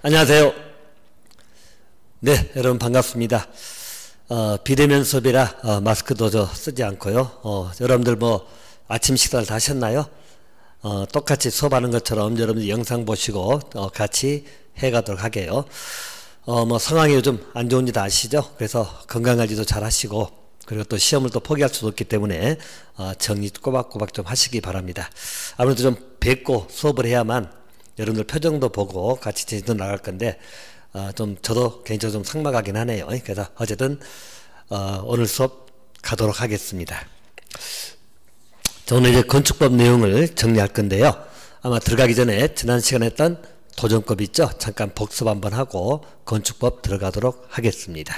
안녕하세요. 네, 여러분 반갑습니다. 비대면 수업이라 마스크도 쓰지 않고요. 여러분들 뭐 아침 식사를 다 하셨나요? 똑같이 수업하는 것처럼 여러분들 영상 보시고 같이 해가도록 하게요. 뭐 상황이 요즘 안 좋은지 다 아시죠? 그래서 건강관리도 잘 하시고, 그리고 또 시험을 또 포기할 수도 없기 때문에 정리 꼬박꼬박 좀 하시기 바랍니다. 아무래도 좀 뵙고 수업을 해야만 여러분들 표정도 보고 같이 제시도 나갈 건데 좀 저도 개인적으로 좀 삭막하긴 하네요. 그래서 어쨌든 오늘 수업 가도록 하겠습니다. 오늘 이제 건축법 내용을 정리할 건데요. 아마 들어가기 전에 지난 시간에 했던 도정법 있죠? 잠깐 복습 한번 하고 건축법 들어가도록 하겠습니다.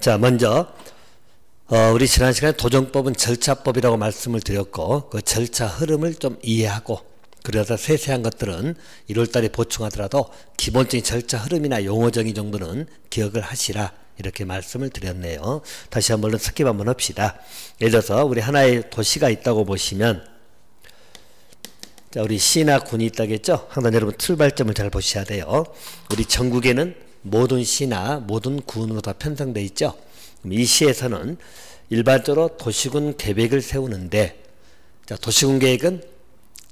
자, 먼저 우리 지난 시간에 도정법은 절차법이라고 말씀을 드렸고, 그 절차 흐름을 좀 이해하고, 그래서 세세한 것들은 1월달에 보충하더라도 기본적인 절차 흐름이나 용어 정의 정도는 기억을 하시라, 이렇게 말씀을 드렸네요. 다시 한번 스킵 한번 합시다. 예를 들어서 우리 하나의 도시가 있다고 보시면, 자, 우리 시나 군이 있다겠죠? 항상 여러분 출발점을 잘 보셔야 돼요. 우리 전국에는 모든 시나 모든 군으로 다 편성되어 있죠. 이 시에서는 일반적으로 도시군 계획을 세우는데, 자, 도시군 계획은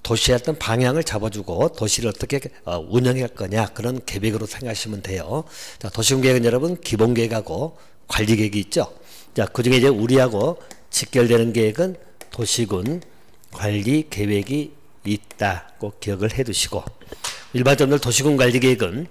도시의 어떤 방향을 잡아주고 도시를 어떻게 운영할 거냐, 그런 계획으로 생각하시면 돼요. 자, 도시군 계획은 여러분 기본 계획하고 관리 계획이 있죠. 자, 그 중에 이제 우리하고 직결되는 계획은 도시군 관리 계획이 있다. 꼭 기억을 해 두시고, 일반적으로 도시군 관리 계획은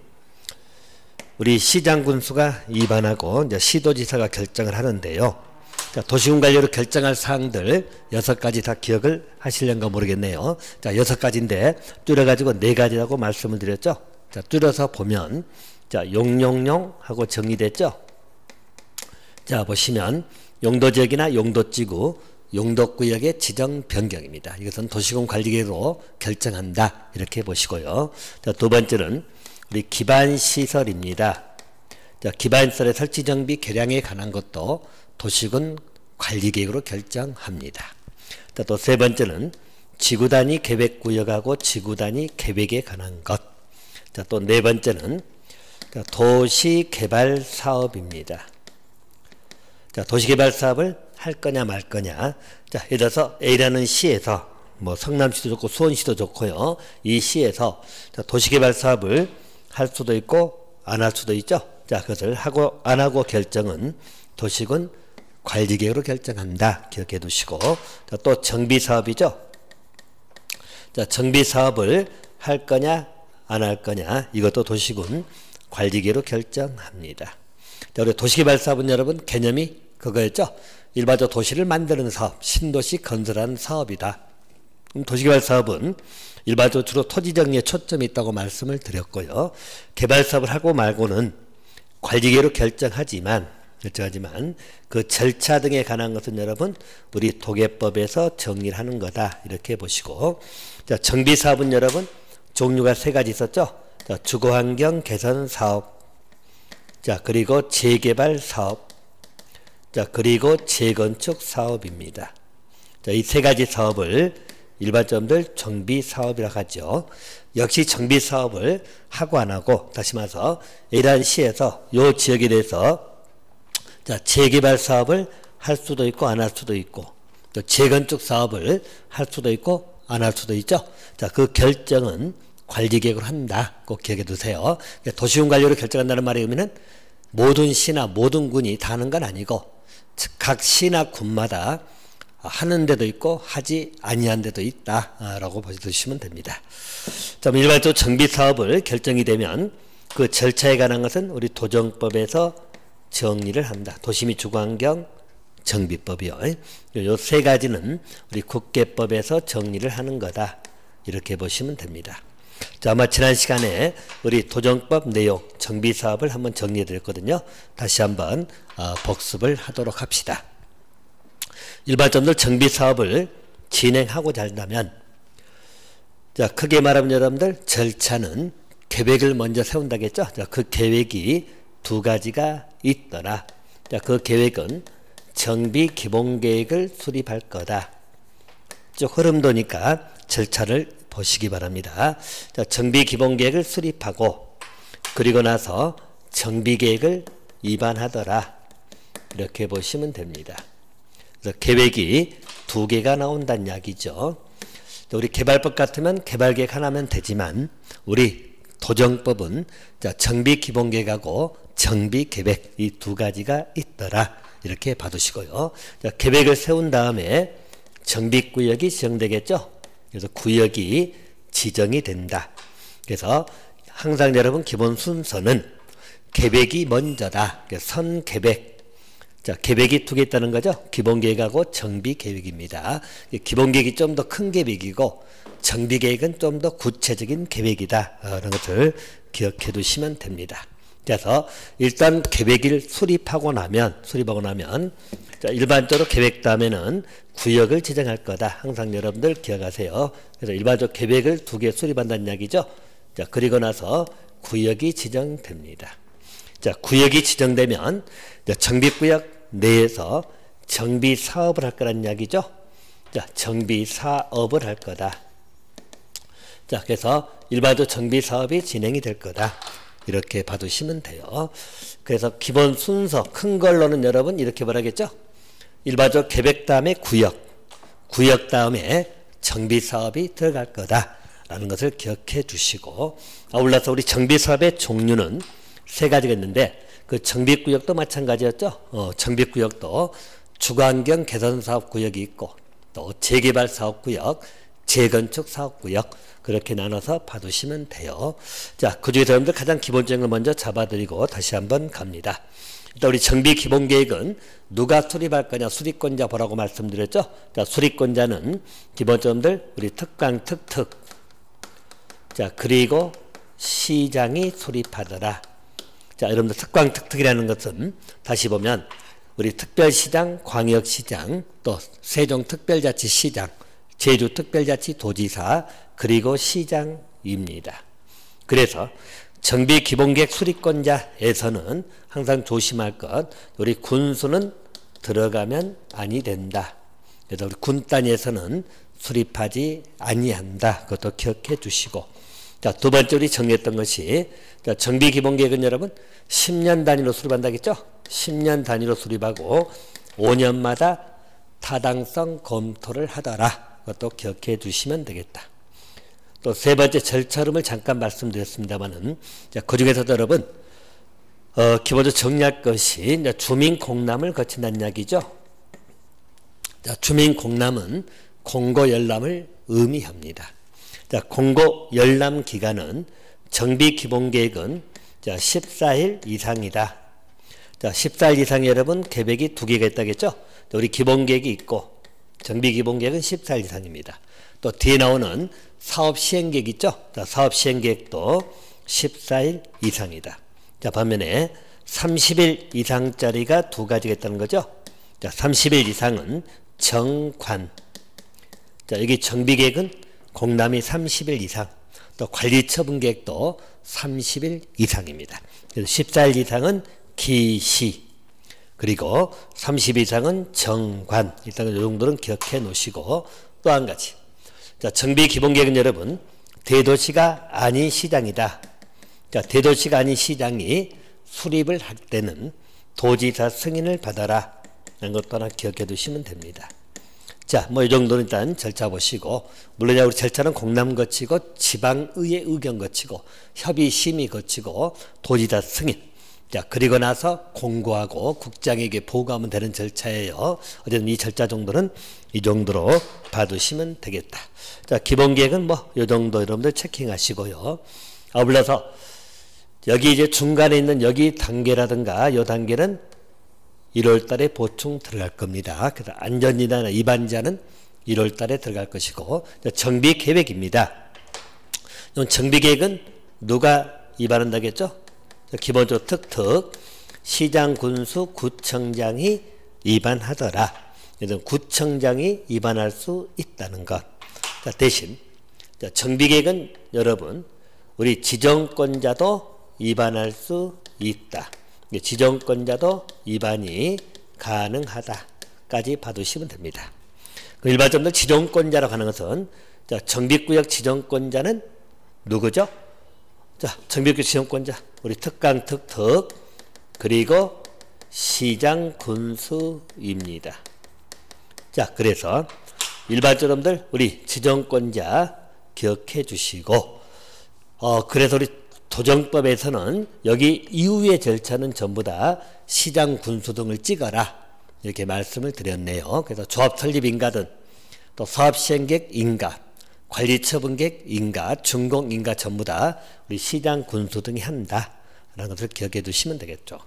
우리 시장 군수가 입안하고 이제 시도지사가 결정을 하는데요. 자, 도시군 관리로 결정할 사항들 6가지 다 기억을 하시려는가 모르겠네요. 자, 6가지인데 줄여가지고 4가지라고 말씀을 드렸죠. 자, 줄여서 보면, 자, 용용용 하고 정리됐죠. 자, 보시면 용도지역이나 용도지구, 용도구역의 지정 변경입니다. 이것은 도시군 관리계획으로 결정한다, 이렇게 보시고요. 자, 두 번째는 우리 기반시설입니다. 자, 기반시설의 설치 정비 개량에 관한 것도 도시군 관리계획으로 결정합니다. 자, 또 세 번째는 지구단위 계획구역하고 지구단위 계획에 관한 것. 자, 또 네 번째는 도시개발사업입니다. 자, 도시개발사업을 할 거냐 말 거냐. 자, 예를 들어서 A라는 시에서, 뭐 성남시도 좋고 수원시도 좋고요, 이 시에서 도시개발사업을 할 수도 있고 안 할 수도 있죠. 자, 그것을 하고 안 하고 결정은 도시군 관리계획으로 결정한다, 기억해 두시고. 자, 또 정비사업이죠. 자, 정비사업을 할 거냐 안 할 거냐, 이것도 도시군 관리계획으로 결정합니다. 자, 우리 도시개발사업은 여러분 개념이 그거였죠. 일반적으로 도시를 만드는 사업, 신도시 건설하는 사업이다. 도시개발사업은 일반적으로 주로 토지정리에 초점이 있다고 말씀을 드렸고요. 개발사업을 하고 말고는 관리계획으로 결정하지만 그 절차 등에 관한 것은 여러분 우리 도계법에서 정리를 하는 거다, 이렇게 보시고. 자, 정비사업은 여러분 종류가 3가지 있었죠. 자, 주거환경 개선 사업, 자, 그리고 재개발 사업, 자, 그리고 재건축 사업입니다. 자, 이 3가지 사업을 일반점들 정비사업이라고 하죠. 역시 정비사업을 하고 안 하고, 다시 말해서 A라는 시에서 이 지역에 대해서 자, 재개발 사업을 할 수도 있고 안 할 수도 있고, 또 재건축 사업을 할 수도 있고 안 할 수도 있죠. 자, 그 결정은 관리계획으로 한다, 꼭 기억해 두세요. 도시군 관리로 결정한다는 말의 의미는 모든 시나 모든 군이 다 하는 건 아니고, 각 시나 군마다 하는 데도 있고 하지 아니한 데도 있다 라고 보시면 됩니다. 자, 일반적으로 정비사업을 결정이 되면 그 절차에 관한 것은 우리 도정법에서 정리를 한다. 도시 및 주거환경 정비법이요. 요 3가지는 우리 국계법에서 정리를 하는 거다, 이렇게 보시면 됩니다. 자, 아마 지난 시간에 우리 도정법 내용 정비사업을 한번 정리해 드렸거든요. 다시 한번 복습을 하도록 합시다. 일반적으로 정비사업을 진행하고자 한다면, 자, 크게 말하면 여러분들 절차는 계획을 먼저 세운다겠죠. 자, 그 계획이 2가지가 있더라. 자, 그 계획은 정비 기본계획을 수립할 거다. 쭉 흐름 도니까 절차를 보시기 바랍니다. 자, 정비 기본계획을 수립하고, 그리고 나서 정비계획을 위반하더라. 이렇게 보시면 됩니다. 그래서 계획이 2개가 나온다는 이야기죠. 우리 개발법 같으면 개발계획 하나면 되지만 우리 도정법은 정비기본계획하고 정비계획 이 2가지가 있더라. 이렇게 봐두시고요. 계획을 세운 다음에 정비구역이 지정되겠죠. 그래서 구역이 지정이 된다. 그래서 항상 여러분 기본 순서는 계획이 먼저다. 선계획. 자, 계획이 2개 있다는 거죠. 기본계획하고 정비계획입니다. 기본계획이 좀 더 큰 계획이고 정비계획은 좀 더 구체적인 계획이다. 라는 것을 기억해 두시면 됩니다. 그래서 일단 계획을 수립하고 나면 자, 일반적으로 계획 다음에는 구역을 지정할 거다. 항상 여러분들 기억하세요. 그래서 일반적으로 계획을 2개 수립한다는 이야기죠. 자, 그리고 나서 구역이 지정됩니다. 자, 구역이 지정되면 정비구역 내에서 정비사업을 할 거란 이야기죠. 자, 정비사업을 할 거다. 자, 그래서 일반적으로 정비사업이 진행이 될 거다. 이렇게 봐두시면 돼요. 그래서 기본 순서 큰 걸로는 여러분 이렇게 말하겠죠. 일반적으로 계획 다음에 구역 다음에 정비사업이 들어갈 거다. 라는 것을 기억해 두시고, 아울러서 우리 정비사업의 종류는 3가지가 있는데 그 정비구역도 마찬가지였죠. 정비구역도 주거환경 개선사업구역이 있고 또 재개발사업구역, 재건축사업구역 그렇게 나눠서 봐두시면 돼요. 자, 그 중에서 여러분들 가장 기본적인 걸 먼저 잡아드리고 다시 한번 갑니다. 일단 우리 정비기본계획은 누가 수립할 거냐, 수립권자 보라고 말씀드렸죠. 자, 수립권자는 기본적으로 우리 특강, 특특. 자, 그리고 시장이 수립하더라. 자, 여러분들 특강, 특특이라는 것은 다시 보면 우리 특별시장, 광역시장, 또 세종특별자치시장, 제주특별자치도지사, 그리고 시장입니다. 그래서 정비기본계획 수립권자에서는 항상 조심할 것, 우리 군수는 들어가면 아니 된다. 그래서 우리 군 단위에서는 수립하지 아니한다. 그것도 기억해 주시고, 자, 2번째 우리 정리했던 것이, 자, 정비기본계획은 여러분 10년 단위로 수립한다겠죠? 10년 단위로 수립하고 5년마다 타당성 검토를 하더라. 그것도 기억해 주시면 되겠다. 또 3번째 절차름을 잠깐 말씀드렸습니다만은, 자, 그 중에서도 여러분 기본적으로 정리할 것이 주민공람을 거친다는 이야기죠. 자, 주민공람은 공고열람을 의미합니다. 자, 공고열람 기간은 정비기본계획은 자, 14일 이상이다. 자, 14일 이상 여러분 계획이 2개가 있다겠죠? 우리 기본계획이 있고 정비기본계획은 14일 이상입니다. 또 뒤에 나오는 사업시행계획 있죠? 자, 사업시행계획도 14일 이상이다. 자, 반면에 30일 이상짜리가 2가지가 있다는 거죠. 자, 30일 이상은 정관. 자, 여기 정비계획은 공람이 30일 이상, 또 관리처분계획도 30일 이상입니다. 그래서 14일 이상은 기시, 그리고 30일 이상은 정관. 일단 이 정도는 기억해 놓으시고, 또 한 가지. 자, 정비기본계획은 여러분 대도시가 아닌 시장이다. 자, 대도시가 아닌 시장이 수립을 할 때는 도지사 승인을 받아라. 라는 것도 하나 기억해 두시면 됩니다. 자, 뭐 이 정도는 일단 절차 보시고, 물론 우리 절차는 공람 거치고 지방의회 의견 거치고 협의심의 거치고 도지사 승인. 자, 그리고 나서 공고하고 국장에게 보고하면 되는 절차예요. 어쨌든 이 절차 정도는 이 정도로 봐두시면 되겠다. 자, 기본계획은 뭐 이 정도 여러분들 체킹하시고요. 아울러서 여기 이제 중간에 있는 여기 단계라든가 이 단계는 1월 달에 보충 들어갈 겁니다. 그래서 안전이나 위반자는 1월 달에 들어갈 것이고, 정비계획입니다. 정비계획은 누가 위반한다겠죠? 기본적으로 특특, 시장, 군수, 구청장이 위반하더라. 그래서 구청장이 위반할 수 있다는 것. 자, 대신 정비계획은 여러분 우리 지정권자도 위반할 수 있다. 지정권자도 위반이 가능하다까지 봐두시면 됩니다. 일반적으로 지정권자라고 하는 것은, 자, 정비구역 지정권자는 누구죠? 자, 정비업계 지정권자 우리 특강특특 그리고 시장군수입니다. 자, 그래서 일반적으로들 우리 지정권자 기억해 주시고 그래서 우리 도정법에서는 여기 이후의 절차는 전부 다 시장군수 등을 찍어라 이렇게 말씀을 드렸네요. 그래서 조합 설립 인가든 또 사업 시행계획 인가, 관리 처분계획 인가, 준공 인가 전부 다 우리 시장군수 등이 한다라는 것을 기억해 두시면 되겠죠.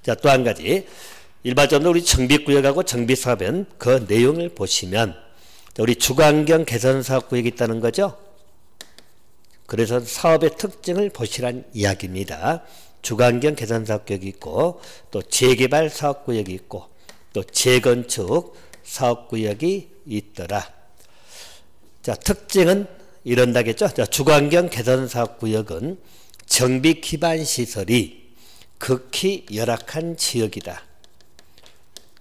자, 또 한 가지 일반적으로 우리 정비구역하고 정비사업은 그 내용을 보시면 우리 주거환경 개선사업구역이 있다는 거죠. 그래서 사업의 특징을 보시란 이야기입니다. 주거환경 개선사업구역이 있고 또 재개발 사업구역이 있고 또 재건축 사업구역이 있더라. 자, 특징은 이런다겠죠. 자, 주거환경 개선사업구역은 정비 기반 시설이 극히 열악한 지역이다.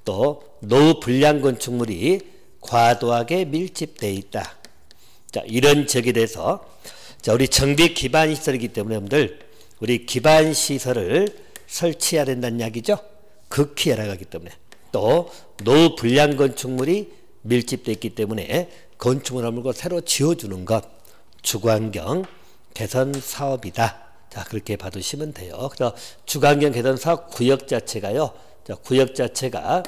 또 노후 불량 건축물이 과도하게 밀집되어 있다. 자, 이런 지역에 대해서 자, 우리 정비 기반 시설이기 때문에 여러분들 우리 기반 시설을 설치해야 된다는 이야기죠. 극히 열악하기 때문에 또 노후 불량 건축물이 밀집되어 있기 때문에 건축물을 물고 새로 지어주는 것 주거환경 개선 사업이다. 자, 그렇게 봐두시면 돼요. 그래서 주거환경 개선 사업 구역 자체가요. 자, 구역 자체가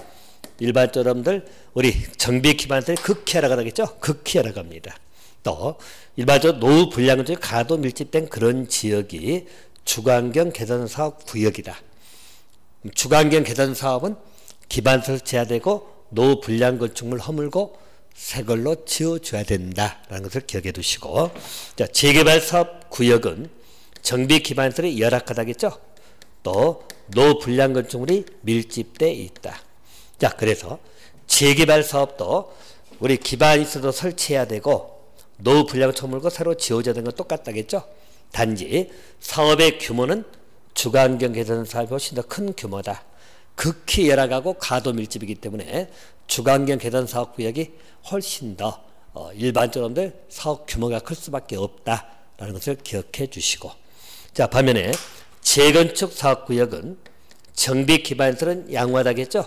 일반적으로 여러분들 우리 정비 기반들이 극히 열악하겠죠. 극히 열악합니다. 또 일반적으로 노후 불량 건축이 가도 밀집된 그런 지역이 주거환경 개선 사업 구역이다. 주거환경 개선 사업은 기반 설치해야 되고 노후 불량 건축물 허물고 새 걸로 지어줘야 된다라는 것을 기억해 두시고 자, 재개발 사업 구역은 정비 기반설이 열악하다겠죠. 또 노후 불량 건축물이 밀집되어 있다. 자, 그래서 재개발 사업도 우리 기반이 있어도 설치해야 되고 노후 불량 건축물고 새로 지어줘야 되는 건 똑같다겠죠. 단지 사업의 규모는 주거환경 개선 사업이 훨씬 더 큰 규모다. 극히 열악하고 가도 밀집이기 때문에 주거환경 개선 사업 구역이 훨씬 더 일반적으로 사업 규모가 클 수밖에 없다라는 것을 기억해 주시고 자, 반면에 재건축 사업 구역은 정비 기반설은 양호하다겠죠.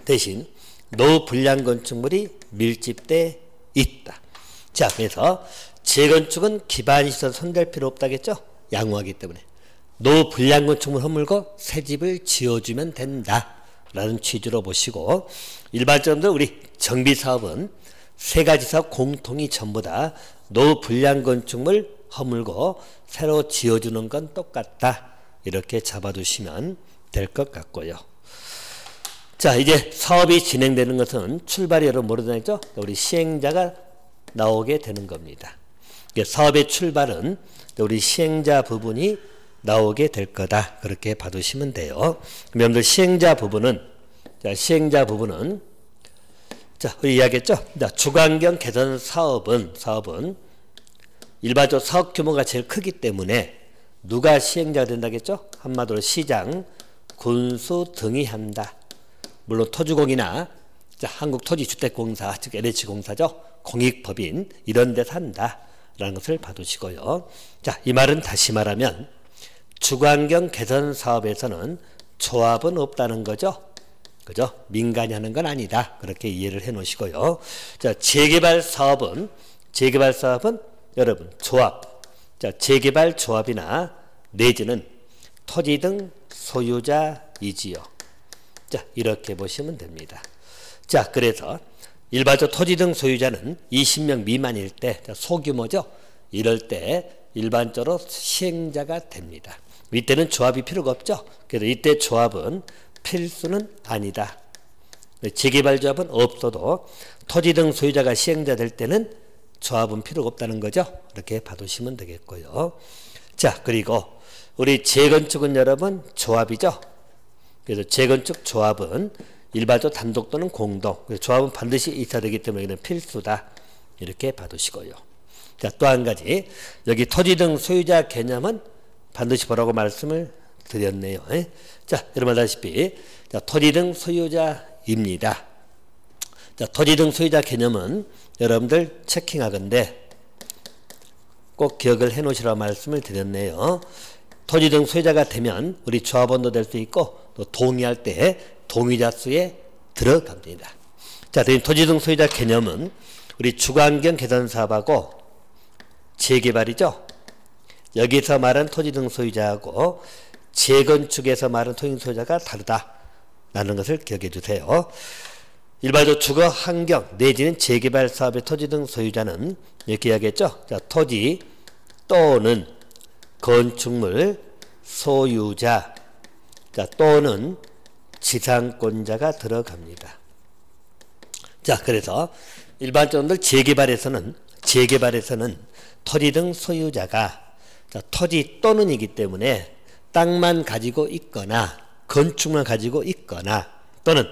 대신 노후 불량 건축물이 밀집돼 있다. 자, 그래서 재건축은 기반시설 손댈 필요 없다겠죠. 양호하기 때문에 노후 불량 건축물 허물고 새 집을 지어주면 된다라는 취지로 보시고 일반적으로 우리 정비사업은 세 가지 사업 공통이 전부 다 노후 불량 건축물 허물고 새로 지어주는 건 똑같다. 이렇게 잡아두시면 될 것 같고요. 자, 이제 사업이 진행되는 것은 출발이 여러분 뭐로 되죠? 우리 시행자가 나오게 되는 겁니다. 사업의 출발은 우리 시행자 부분이 나오게 될 거다. 그렇게 봐두시면 돼요. 그럼 여러분들 시행자 부분은 자, 우리 이야기했죠? 자, 주거환경 개선 사업은 일반적으로 사업 규모가 제일 크기 때문에 누가 시행자가 된다겠죠? 한마디로 시장, 군수 등이 한다. 물론 토주공이나 한국토지주택공사, 즉 LH공사죠. 공익법인 이런 데서 한다라는 것을 봐두시고요. 자, 이 말은 다시 말하면 주거환경 개선 사업에서는 조합은 없다는 거죠. 그죠? 민간이 하는 건 아니다. 그렇게 이해를 해 놓으시고요. 자, 재개발 사업은 여러분 조합. 자, 재개발 조합이나 내지는 토지 등 소유자이지요. 자, 이렇게 보시면 됩니다. 자, 그래서 일반적 토지 등 소유자는 20명 미만일 때 소규모죠. 이럴 때 일반적으로 시행자가 됩니다. 이때는 조합이 필요가 없죠. 그래서 이때 조합은 필수는 아니다. 재개발 조합은 없어도 토지 등 소유자가 시행자 될 때는 조합은 필요가 없다는 거죠. 이렇게 봐두시면 되겠고요. 자, 그리고 우리 재건축은 여러분 조합이죠. 그래서 재건축 조합은 일반적으로 단독 또는 공동, 조합은 반드시 있어야 되기 때문에 이는 필수다. 이렇게 봐두시고요. 자, 또 한 가지 여기 토지 등 소유자 개념은 반드시 보라고 말씀을 드렸네요. 자, 여러분 아시다시피 토지 등 소유자입니다. 자, 토지 등 소유자 개념은 여러분들 체킹하건대 꼭 기억을 해 놓으시라고 말씀을 드렸네요. 토지 등 소유자가 되면 우리 조합원도 될 수 있고 또 동의할 때 동의자 수에 들어갑니다. 자, 토지 등 소유자 개념은 우리 주거환경 개선 사업하고 재개발이죠. 여기서 말하는 토지 등 소유자하고 재건축에서 말하는 토지 등 소유자가 다르다라는 것을 기억해 주세요. 일반적으로 주거 환경 내지는 재개발 사업의 토지 등 소유자는 이렇게 이야기했죠. 자, 토지 또는 건축물 소유자, 자, 또는 지상권자가 들어갑니다. 자, 그래서 일반적으로 재개발에서는 토지 등 소유자가, 자, 토지 또는이기 때문에 땅만 가지고 있거나 건축만 가지고 있거나 또는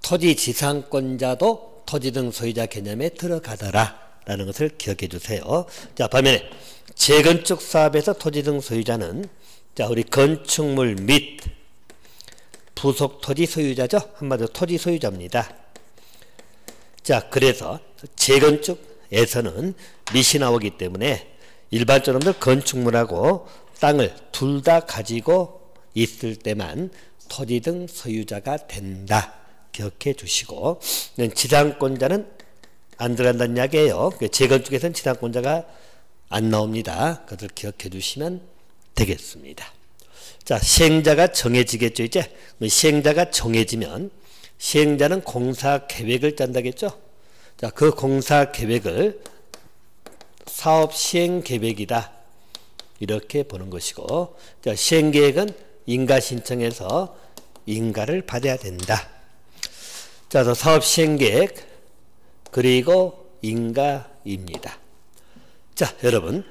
토지 지상권자도 토지 등 소유자 개념에 들어가더라 라는 것을 기억해 주세요. 자, 반면에 재건축 사업에서 토지 등 소유자는, 자, 우리 건축물 및 부속 토지 소유자죠. 한마디로 토지 소유자입니다. 자, 그래서 재건축에서는 밑이 나오기 때문에 일반적으로 건축물하고 땅을 둘 다 가지고 있을 때만 토지 등 소유자가 된다. 기억해 주시고, 지상권자는 안 들어간다는 이야기예요. 재건축에서는 지상권자가 안 나옵니다. 그것을 기억해 주시면 되겠습니다. 자, 시행자가 정해지겠죠. 이제 시행자가 정해지면 시행자는 공사 계획을 짠다겠죠. 자, 그 공사 계획을 사업 시행 계획이다 이렇게 보는 것이고, 자, 시행 계획은 인가 신청해서 인가를 받아야 된다. 자, 그래서 사업 시행 계획 그리고 인가입니다. 자, 여러분,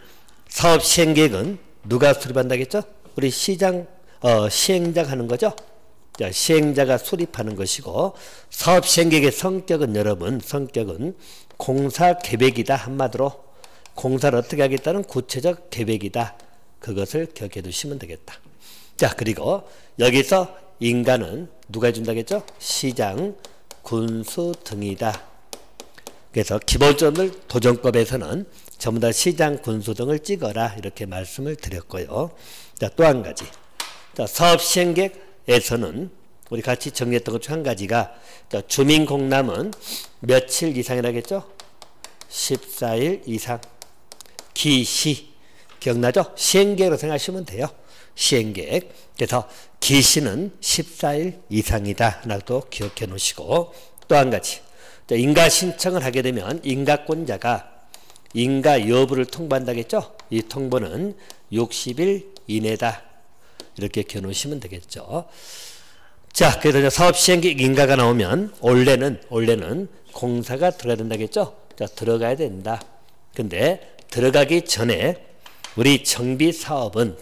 사업 시행 계획은 누가 수립한다겠죠? 우리 시행자가 하는 거죠. 자, 시행자가 수립하는 것이고, 사업 시행 계획의 성격은 여러분, 성격은 공사 계획이다. 한마디로 공사를 어떻게 하겠다는 구체적 계획이다. 그것을 기억해 두시면 되겠다. 자, 그리고 여기서 인가는 누가 해준다겠죠? 시장, 군수 등이다. 그래서 기본적으로 도정법에서는 전부 다 시장, 군수 등을 찍어라 이렇게 말씀을 드렸고요. 자, 또 한 가지. 자, 사업 시행계획에서는 우리 같이 정리했던 것 중 한 가지가, 자, 주민 공람은 며칠 이상이라겠죠? 14일 이상. 기시 기억나죠? 시행계획으로 생각하시면 돼요. 시행계획. 그래서 기시는 14일 이상이다. 하나도 기억해 놓으시고, 또 한 가지. 자, 인가 신청을 하게 되면 인가권자가 인가 여부를 통보한다겠죠? 이 통보는 60일 이내다. 이렇게 겨누시면 되겠죠. 자, 그래서 사업 시행계획 인가가 나오면 원래는 공사가 들어가야 된다겠죠? 자, 들어가야 된다. 근데 들어가기 전에 우리 정비사업은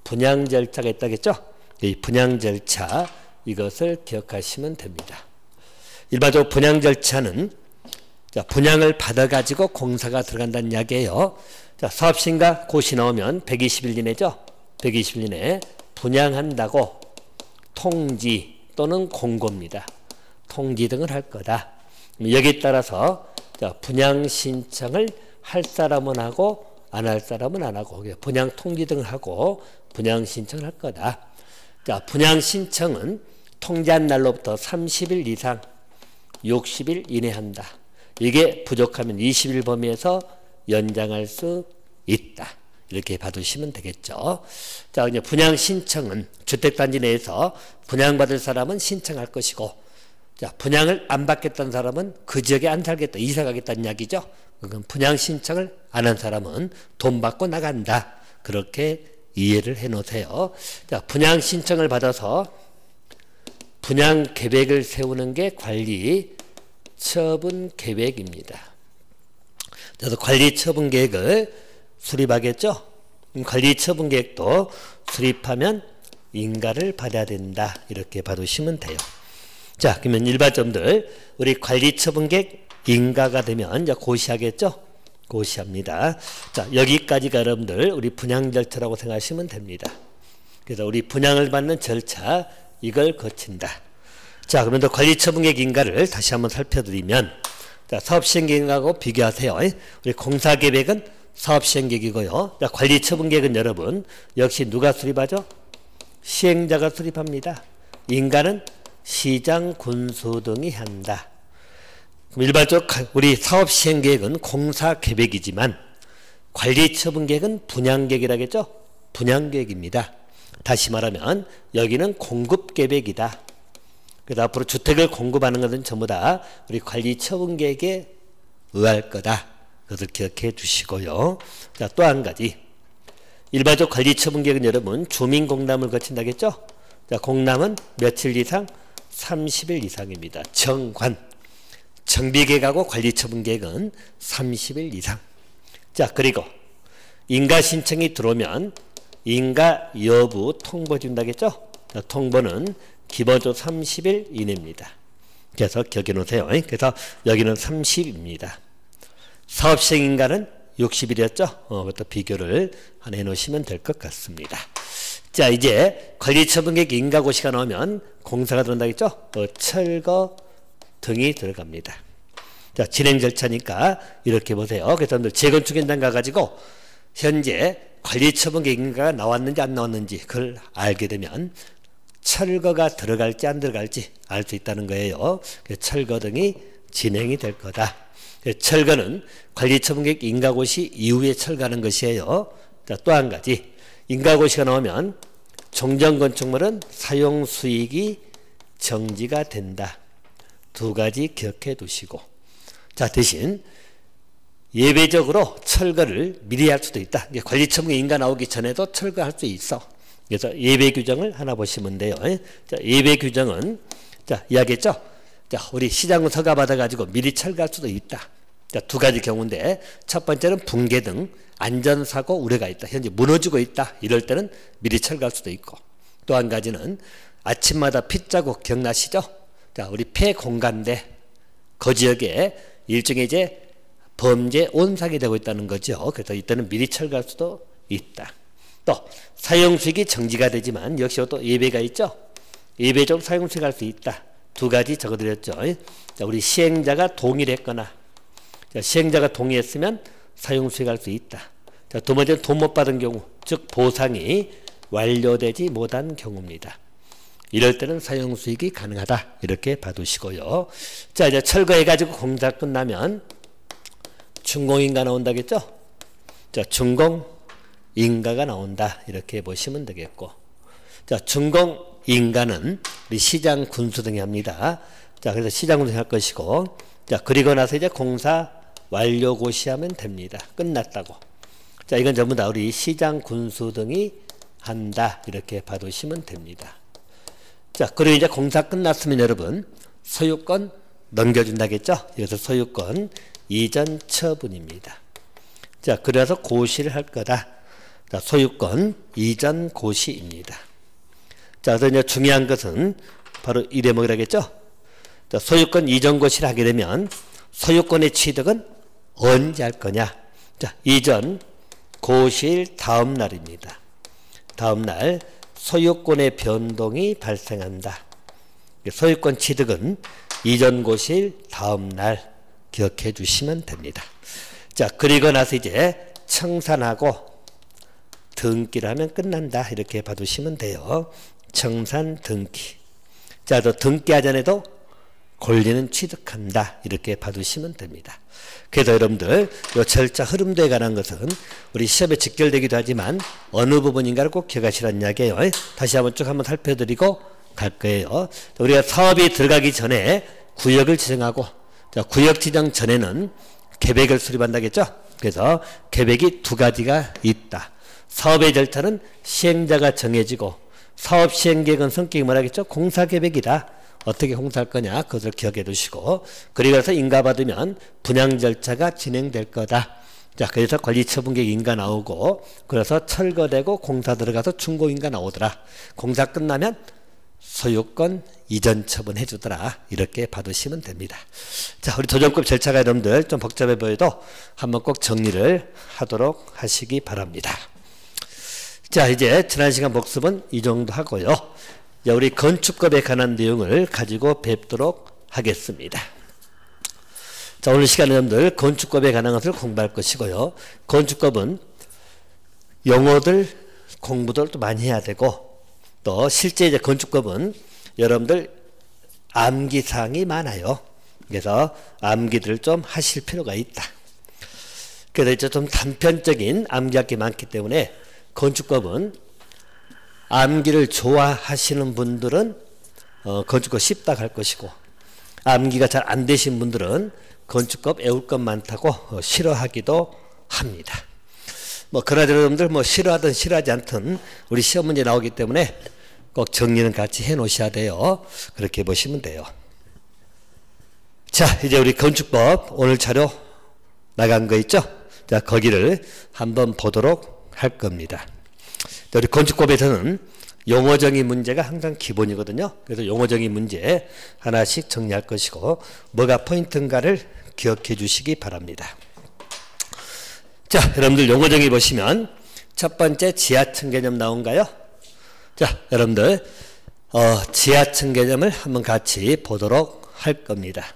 분양 절차가 있다겠죠? 이 분양 절차 이것을 기억하시면 됩니다. 일반적으로 분양 절차는, 자, 분양을 받아가지고 공사가 들어간다는 이야기예요. 자, 사업시행가 고시 나오면 120일 이내죠. 120일 이내에 분양한다고 통지 또는 공고입니다. 통지 등을 할 거다. 여기에 따라서, 자, 분양 신청을 할 사람은 하고 안 할 사람은 안 하고, 분양 통지 등을 하고 분양 신청을 할 거다. 자, 분양 신청은 통지한 날로부터 30일 이상 60일 이내 한다. 이게 부족하면 20일 범위에서 연장할 수 있다. 이렇게 봐두시면 되겠죠. 자, 이제 분양 신청은 주택단지 내에서 분양받을 사람은 신청할 것이고, 자, 분양을 안 받겠다는 사람은 그 지역에 안 살겠다, 이사 가겠다는 이야기죠. 그건 분양 신청을 안 한 사람은 돈 받고 나간다. 그렇게 이해를 해 놓으세요. 자, 분양 신청을 받아서 분양 계획을 세우는 게 관리 처분 계획입니다. 그래서 관리 처분 계획을 수립하겠죠. 관리 처분 계획도 수립하면 인가를 받아야 된다. 이렇게 봐두시면 돼요. 자, 그러면 일반점들 우리 관리 처분 계획 인가가 되면 이제 고시하겠죠. 고시합니다. 자, 여기까지가 여러분들 우리 분양 절차라고 생각하시면 됩니다. 그래서 우리 분양을 받는 절차 이걸 거친다. 자, 그러면 또 관리처분계획 인가를 다시 한번 살펴드리면, 자, 사업시행계획하고 비교하세요. 우리 공사계획은 사업시행계획이고요. 자, 관리처분계획은 여러분 역시 누가 수립하죠? 시행자가 수립합니다. 인가는 시장, 군수 등이 한다. 그럼 일반적으로 우리 사업시행계획은 공사계획이지만 관리처분계획은 분양계획이라겠죠? 분양계획입니다. 다시 말하면 여기는 공급계획이다. 그래서 앞으로 주택을 공급하는 것은 전부 다 우리 관리처분계획에 의할 거다. 그것을 기억해 주시고요. 자, 또 한 가지. 일반적 관리처분계획은 여러분 주민공람을 거친다겠죠? 자, 공람은 며칠 이상? 30일 이상입니다. 정관. 정비계획하고 관리처분계획은 30일 이상. 자, 그리고 인가 신청이 들어오면 인가 여부 통보 준다겠죠? 자, 통보는 기본적으로 30일 이내입니다. 그래서 기억해 놓으세요. 그래서 여기는 30일입니다. 사업시행 인가는 60일이었죠? 그것도 비교를 하나 해놓으시면 될 것 같습니다. 자, 이제 관리처분계획 인가고시가 나오면 공사가 들어간다겠죠? 철거 등이 들어갑니다. 자, 진행 절차니까 이렇게 보세요. 그래서 여러분들 재건축 현장 가가지고 현재 관리처분계획 인가가 나왔는지 안 나왔는지 그걸 알게 되면 철거가 들어갈지 안 들어갈지 알 수 있다는 거예요. 철거 등이 진행이 될 거다. 철거는 관리처분계획 인가고시 이후에 철거하는 것이에요. 자, 또 한 가지. 인가고시가 나오면 종전건축물은 사용수익이 정지가 된다. 두 가지 기억해 두시고. 자, 대신 예외적으로 철거를 미리 할 수도 있다. 관리처분계획 인가 나오기 전에도 철거할 수 있어. 그래서 예외 규정을 하나 보시면 돼요. 자, 예외 규정은 자, 이야기했죠? 자, 우리 시장은 허가 받아가지고 미리 철거할 수도 있다. 자, 두 가지 경우인데 첫 번째는 붕괴 등 안전사고 우려가 있다. 현재 무너지고 있다. 이럴 때는 미리 철거할 수도 있고 또 한 가지는 아침마다 핏자국 기억나시죠? 자, 우리 폐공간대 그 지역에 일종의 이제 범죄 온상이 되고 있다는 거죠. 그래서 이때는 미리 철거할 수도 있다. 또 사용수익이 정지가 되지만 역시 또 예외가 있죠. 예외적으로 사용수익 할 수 있다. 두 가지 적어드렸죠. 자, 우리 시행자가 동의를 했거나 자, 시행자가 동의했으면 사용수익 할 수 있다. 자, 두 번째는 돈 못 받은 경우 즉 보상이 완료되지 못한 경우입니다. 이럴 때는 사용수익이 가능하다. 이렇게 봐두시고요. 자, 이제 철거해가지고 공사 끝나면 준공인가 나온다겠죠? 자, 준공인가가 나온다. 이렇게 보시면 되겠고. 자, 준공인가는 우리 시장 군수 등이 합니다. 자, 그래서 시장 군수 할 것이고. 자, 그리고 나서 이제 공사 완료 고시하면 됩니다. 끝났다고. 자, 이건 전부 다 우리 시장 군수 등이 한다. 이렇게 봐두시면 됩니다. 자, 그리고 이제 공사 끝났으면 여러분 소유권 넘겨준다겠죠? 여기서 소유권 이전 처분입니다. 자, 그래서 고시를 할 거다. 자, 소유권 이전 고시입니다. 자, 그래서 이제 중요한 것은 바로 이 대목이라겠죠? 자, 소유권 이전 고시를 하게 되면 소유권의 취득은 언제 할 거냐? 자, 이전 고시일 다음 날입니다. 다음 날 소유권의 변동이 발생한다. 소유권 취득은 이전 고시일 다음 날 기억해 주시면 됩니다. 자, 그리고 나서 이제 청산하고 등기를 하면 끝난다. 이렇게 봐두시면 돼요. 청산 등기. 자, 또 등기하기 전에도 권리는 취득한다. 이렇게 봐두시면 됩니다. 그래서 여러분들 이 절차 흐름도에 관한 것은 우리 시험에 직결되기도 하지만 어느 부분인가를 꼭 기억하시라는 이야기예요. 다시 한번 쭉 한번 살펴드리고 갈 거예요. 우리가 사업이 들어가기 전에 구역을 지정하고 자, 구역 지정 전에는 계획을 수립한다겠죠. 그래서 계획이 두 가지가 있다. 사업의 절차는 시행자가 정해지고 사업 시행계획은 성격이 뭐라겠죠? 공사계획이다. 어떻게 공사할 거냐 그것을 기억해 두시고 그리고 나서 인가받으면 분양 절차가 진행될 거다. 자, 그래서 관리처분계획 인가 나오고 그래서 철거되고 공사 들어가서 준공인가 나오더라. 공사 끝나면 소유권 이전 처분해 주더라. 이렇게 받으시면 됩니다. 자, 우리 도전급 절차가 여러분들 좀 복잡해 보여도 한번 꼭 정리를 하도록 하시기 바랍니다. 자, 이제 지난 시간 복습은 이 정도 하고요. 자, 우리 건축법에 관한 내용을 가지고 뵙도록 하겠습니다. 자, 오늘 시간에 여러분들 건축법에 관한 것을 공부할 것이고요. 건축법은 용어들 공부도 또 많이 해야 되고, 또 실제 이제 건축법은 여러분들 암기사항이 많아요. 그래서 암기를 좀 하실 필요가 있다. 그래서 이제 좀 단편적인 암기할 게 많기 때문에 건축법은 암기를 좋아하시는 분들은 건축법 쉽다 할 것이고, 암기가 잘 안 되신 분들은 건축법 외울 것 많다고 싫어하기도 합니다. 뭐 그러나 여러분들 뭐 싫어하든 싫어하지 않든 우리 시험 문제 나오기 때문에 꼭 정리는 같이 해 놓으셔야 돼요. 그렇게 보시면 돼요. 자, 이제 우리 건축법 오늘 자료 나간 거 있죠? 자, 거기를 한번 보도록 할 겁니다. 자, 우리 건축법에서는 용어정의 문제가 항상 기본이거든요. 그래서 용어정의 문제 하나씩 정리할 것이고, 뭐가 포인트인가를 기억해 주시기 바랍니다. 자, 여러분들 용어정의 보시면 첫 번째 지하층 개념 나온가요? 자, 여러분들 지하층 개념을 한번 같이 보도록 할 겁니다.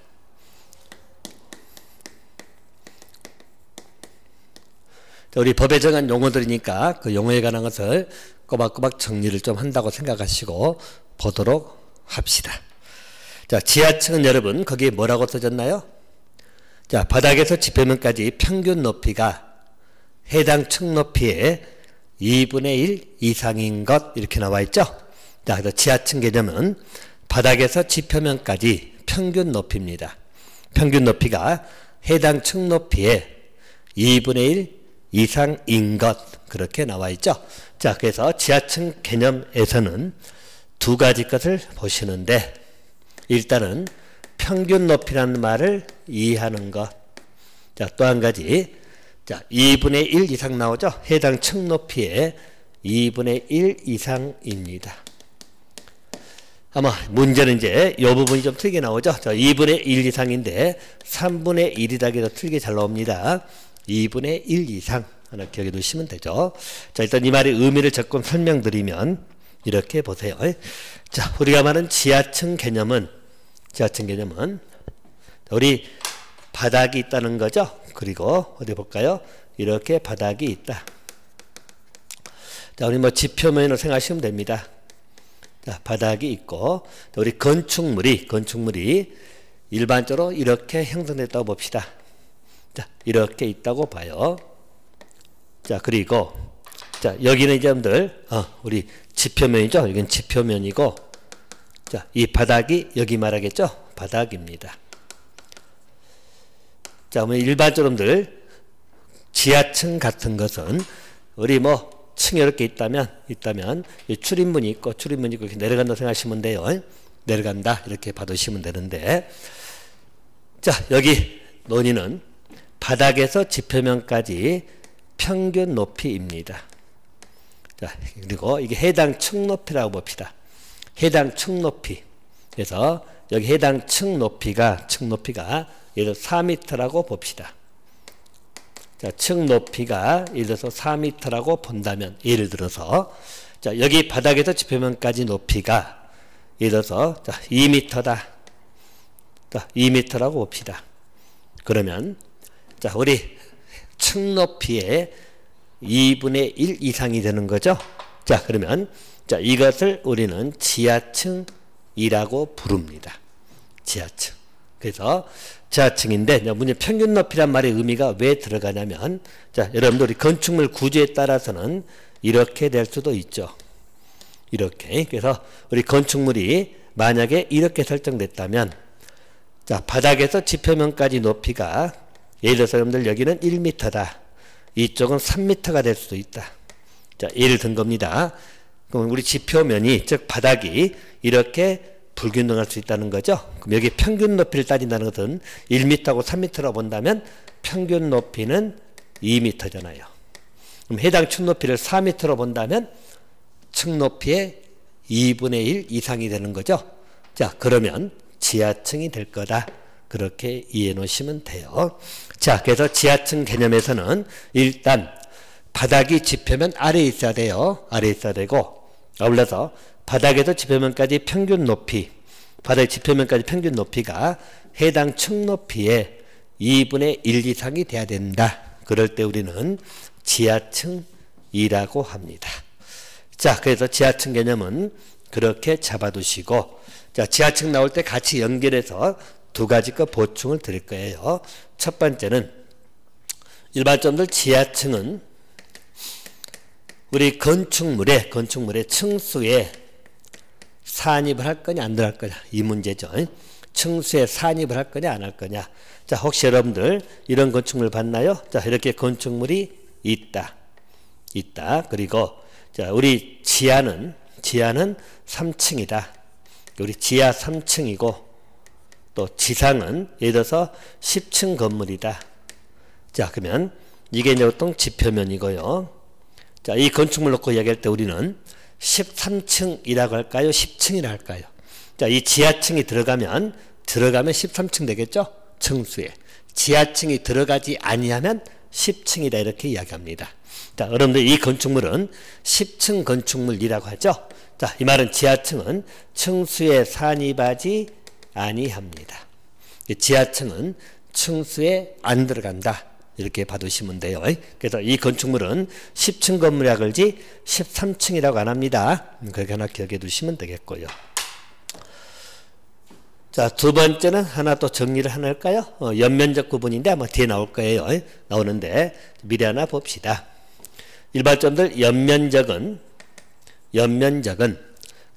우리 법에 정한 용어들이니까 그 용어에 관한 것을 꼬박꼬박 정리를 좀 한다고 생각하시고 보도록 합시다. 자, 지하층은 여러분 거기에 뭐라고 써졌나요? 자, 바닥에서 지표면까지 평균 높이가 해당 층 높이의 2분의 1 이상인 것, 이렇게 나와 있죠. 자, 그래서 지하층 개념은 바닥에서 지표면까지 평균 높이입니다. 평균 높이가 해당 층 높이의 2분의 1 이상인 것, 그렇게 나와 있죠. 자, 그래서 지하층 개념에서는 두 가지 것을 보시는데, 일단은 평균 높이라는 말을 이해하는 것. 자, 또 한 가지, 자, 2분의 1 이상 나오죠. 해당 층 높이의 2분의 1 이상입니다. 아마 문제는 이제 이 부분이 좀 틀리게 나오죠. 자, 2분의 1 이상인데 3분의 1이라고 해도 틀리게 잘 나옵니다. 2분의 1 이상 하나 기억해 두시면 되죠. 자, 일단 이 말의 의미를 조금 설명드리면 이렇게 보세요. 자, 우리가 말하는 지하층 개념은 우리 바닥이 있다는 거죠. 그리고 어디 볼까요? 이렇게 바닥이 있다. 자, 우리 뭐 지표면으로 생각하시면 됩니다. 자, 바닥이 있고, 우리 건축물이 일반적으로 이렇게 형성됐다고 봅시다. 자, 이렇게 있다고 봐요. 자, 그리고 자, 여기는 이제 여러분들 우리 지표면이죠. 여기는 지표면이고, 자, 이 바닥이 여기 말하겠죠. 바닥입니다. 자, 뭐 일반적으로들 지하층 같은 것은 우리 뭐 층이 이렇게 있다면 이 출입문이 있고 이렇게 내려간다 생각하시면 돼요. 내려간다 이렇게 받으시면 되는데, 자, 여기 논의는 바닥에서 지표면까지 평균 높이입니다. 자, 그리고 이게 해당 층 높이라고 봅시다. 해당 층 높이. 그래서 여기 해당 층 높이가 예를 들어 4m라고 봅시다. 자, 층 높이가 예를 들어서 4m라고 본다면, 예를 들어서 자, 여기 바닥에서 지표면까지 높이가 예를 들어서 자, 2m다. 자, 2m라고 봅시다. 그러면 자, 우리 층 높이의 2분의 1 이상이 되는 거죠. 자, 그러면 자, 이것을 우리는 지하층이라고 부릅니다. 지하층. 그래서 지하층인데, 문제 평균 높이란 말의 의미가 왜 들어가냐면, 자, 여러분들 우리 건축물 구조에 따라서는 이렇게 될 수도 있죠. 이렇게. 그래서 우리 건축물이 만약에 이렇게 설정됐다면, 자, 바닥에서 지표면까지 높이가 예를 들어서 여러분들 여기는 1m다. 이쪽은 3m가 될 수도 있다. 자, 예를 든 겁니다. 그럼 우리 지표면이, 즉 바닥이 이렇게 불균등할 수 있다는 거죠. 그럼 여기 평균 높이를 따진다는 것은 1m하고 3m라고 본다면 평균 높이는 2m잖아요. 그럼 해당 층 높이를 4m로 본다면 층 높이의 2분의 1 이상이 되는 거죠. 자, 그러면 지하층이 될 거다. 그렇게 이해해 놓으시면 돼요. 자, 그래서 지하층 개념에서는 일단 바닥이 지표면 아래에 있어야 돼요. 아래에 있어야 되고, 아울러서 바닥에서 지표면까지 평균 높이, 바닥 지표면까지 평균 높이가 해당 층 높이의 2분의 1 이상이 돼야 된다. 그럴 때 우리는 지하층이라고 합니다. 자, 그래서 지하층 개념은 그렇게 잡아두시고, 자, 지하층 나올 때 같이 연결해서 두 가지 거 보충을 드릴 거예요. 첫 번째는 일반적으로 지하층은 우리 건축물의 층수에 산입을 할 거냐 안 들어갈 거냐 이 문제죠. 층수에 산입을 할 거냐 안 할 거냐. 자, 혹시 여러분들 이런 건축물 봤나요? 자, 이렇게 건축물이 있다. 그리고 자, 우리 지하는 3층이다. 우리 지하 3층이고 또 지상은 예를 들어서 10층 건물이다. 자, 그러면 이게 이제 보통 지표면이고요. 자, 이 건축물 놓고 이야기할 때 우리는 13층이라고 할까요? 10층이라 할까요? 자, 이 지하층이 들어가면 13층 되겠죠? 층수에. 지하층이 들어가지 아니하면 10층이다 이렇게 이야기합니다. 자, 여러분들 이 건축물은 10층 건축물이라고 하죠. 자, 이 말은 지하층은 층수에 산입하지 아니합니다. 지하층은 층수에 안 들어간다. 이렇게 봐두시면 돼요. 그래서 이 건축물은 10층 건물이라 그러지 13층이라고 안 합니다. 그렇게 하나 기억해 두시면 되겠고요. 자, 두 번째는 하나 또 정리를 하나 할까요? 연면적 구분인데 아마 뒤에 나올 거예요. 나오는데 미리 하나 봅시다. 일반적으로 연면적은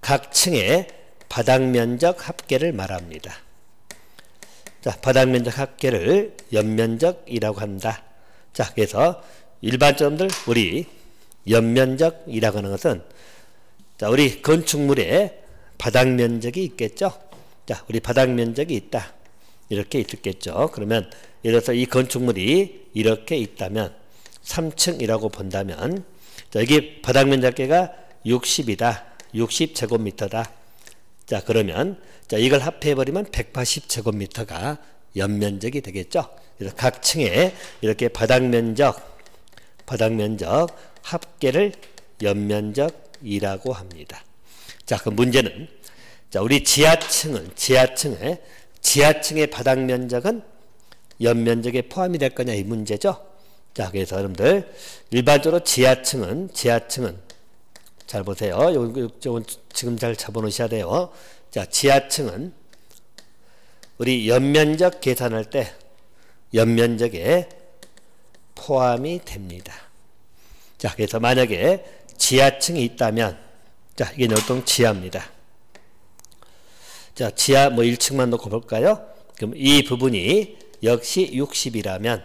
각 층의 바닥면적 합계를 말합니다. 자, 바닥면적 합계를 연면적이라고 한다. 자, 그래서 일반적으로 우리 연면적이라고 하는 것은 자, 우리 건축물에 바닥면적이 있겠죠. 자, 우리 바닥면적이 있다. 이렇게 있겠죠. 그러면 예를 들어서 이 건축물이 이렇게 있다면 3층이라고 본다면 자, 여기 바닥면적 합계가 60이다. 60제곱미터다. 자, 그러면 자, 이걸 합해버리면 180제곱미터가 연면적이 되겠죠. 그래서 각 층에 이렇게 바닥면적 합계를 연면적이라고 합니다. 자, 그 문제는 자, 우리 지하층의 바닥면적은 연면적에 포함이 될 거냐 이 문제죠. 자, 그래서 여러분들 일반적으로 지하층은 잘 보세요. 요건 지금 잘 잡아놓으셔야 돼요. 자, 지하층은 우리 연면적 계산할 때 연면적에 포함이 됩니다. 자, 그래서 만약에 지하층이 있다면 자, 이게 보통 지하입니다. 자, 지하 1층만 놓고 볼까요? 그럼 이 부분이 역시 60이라면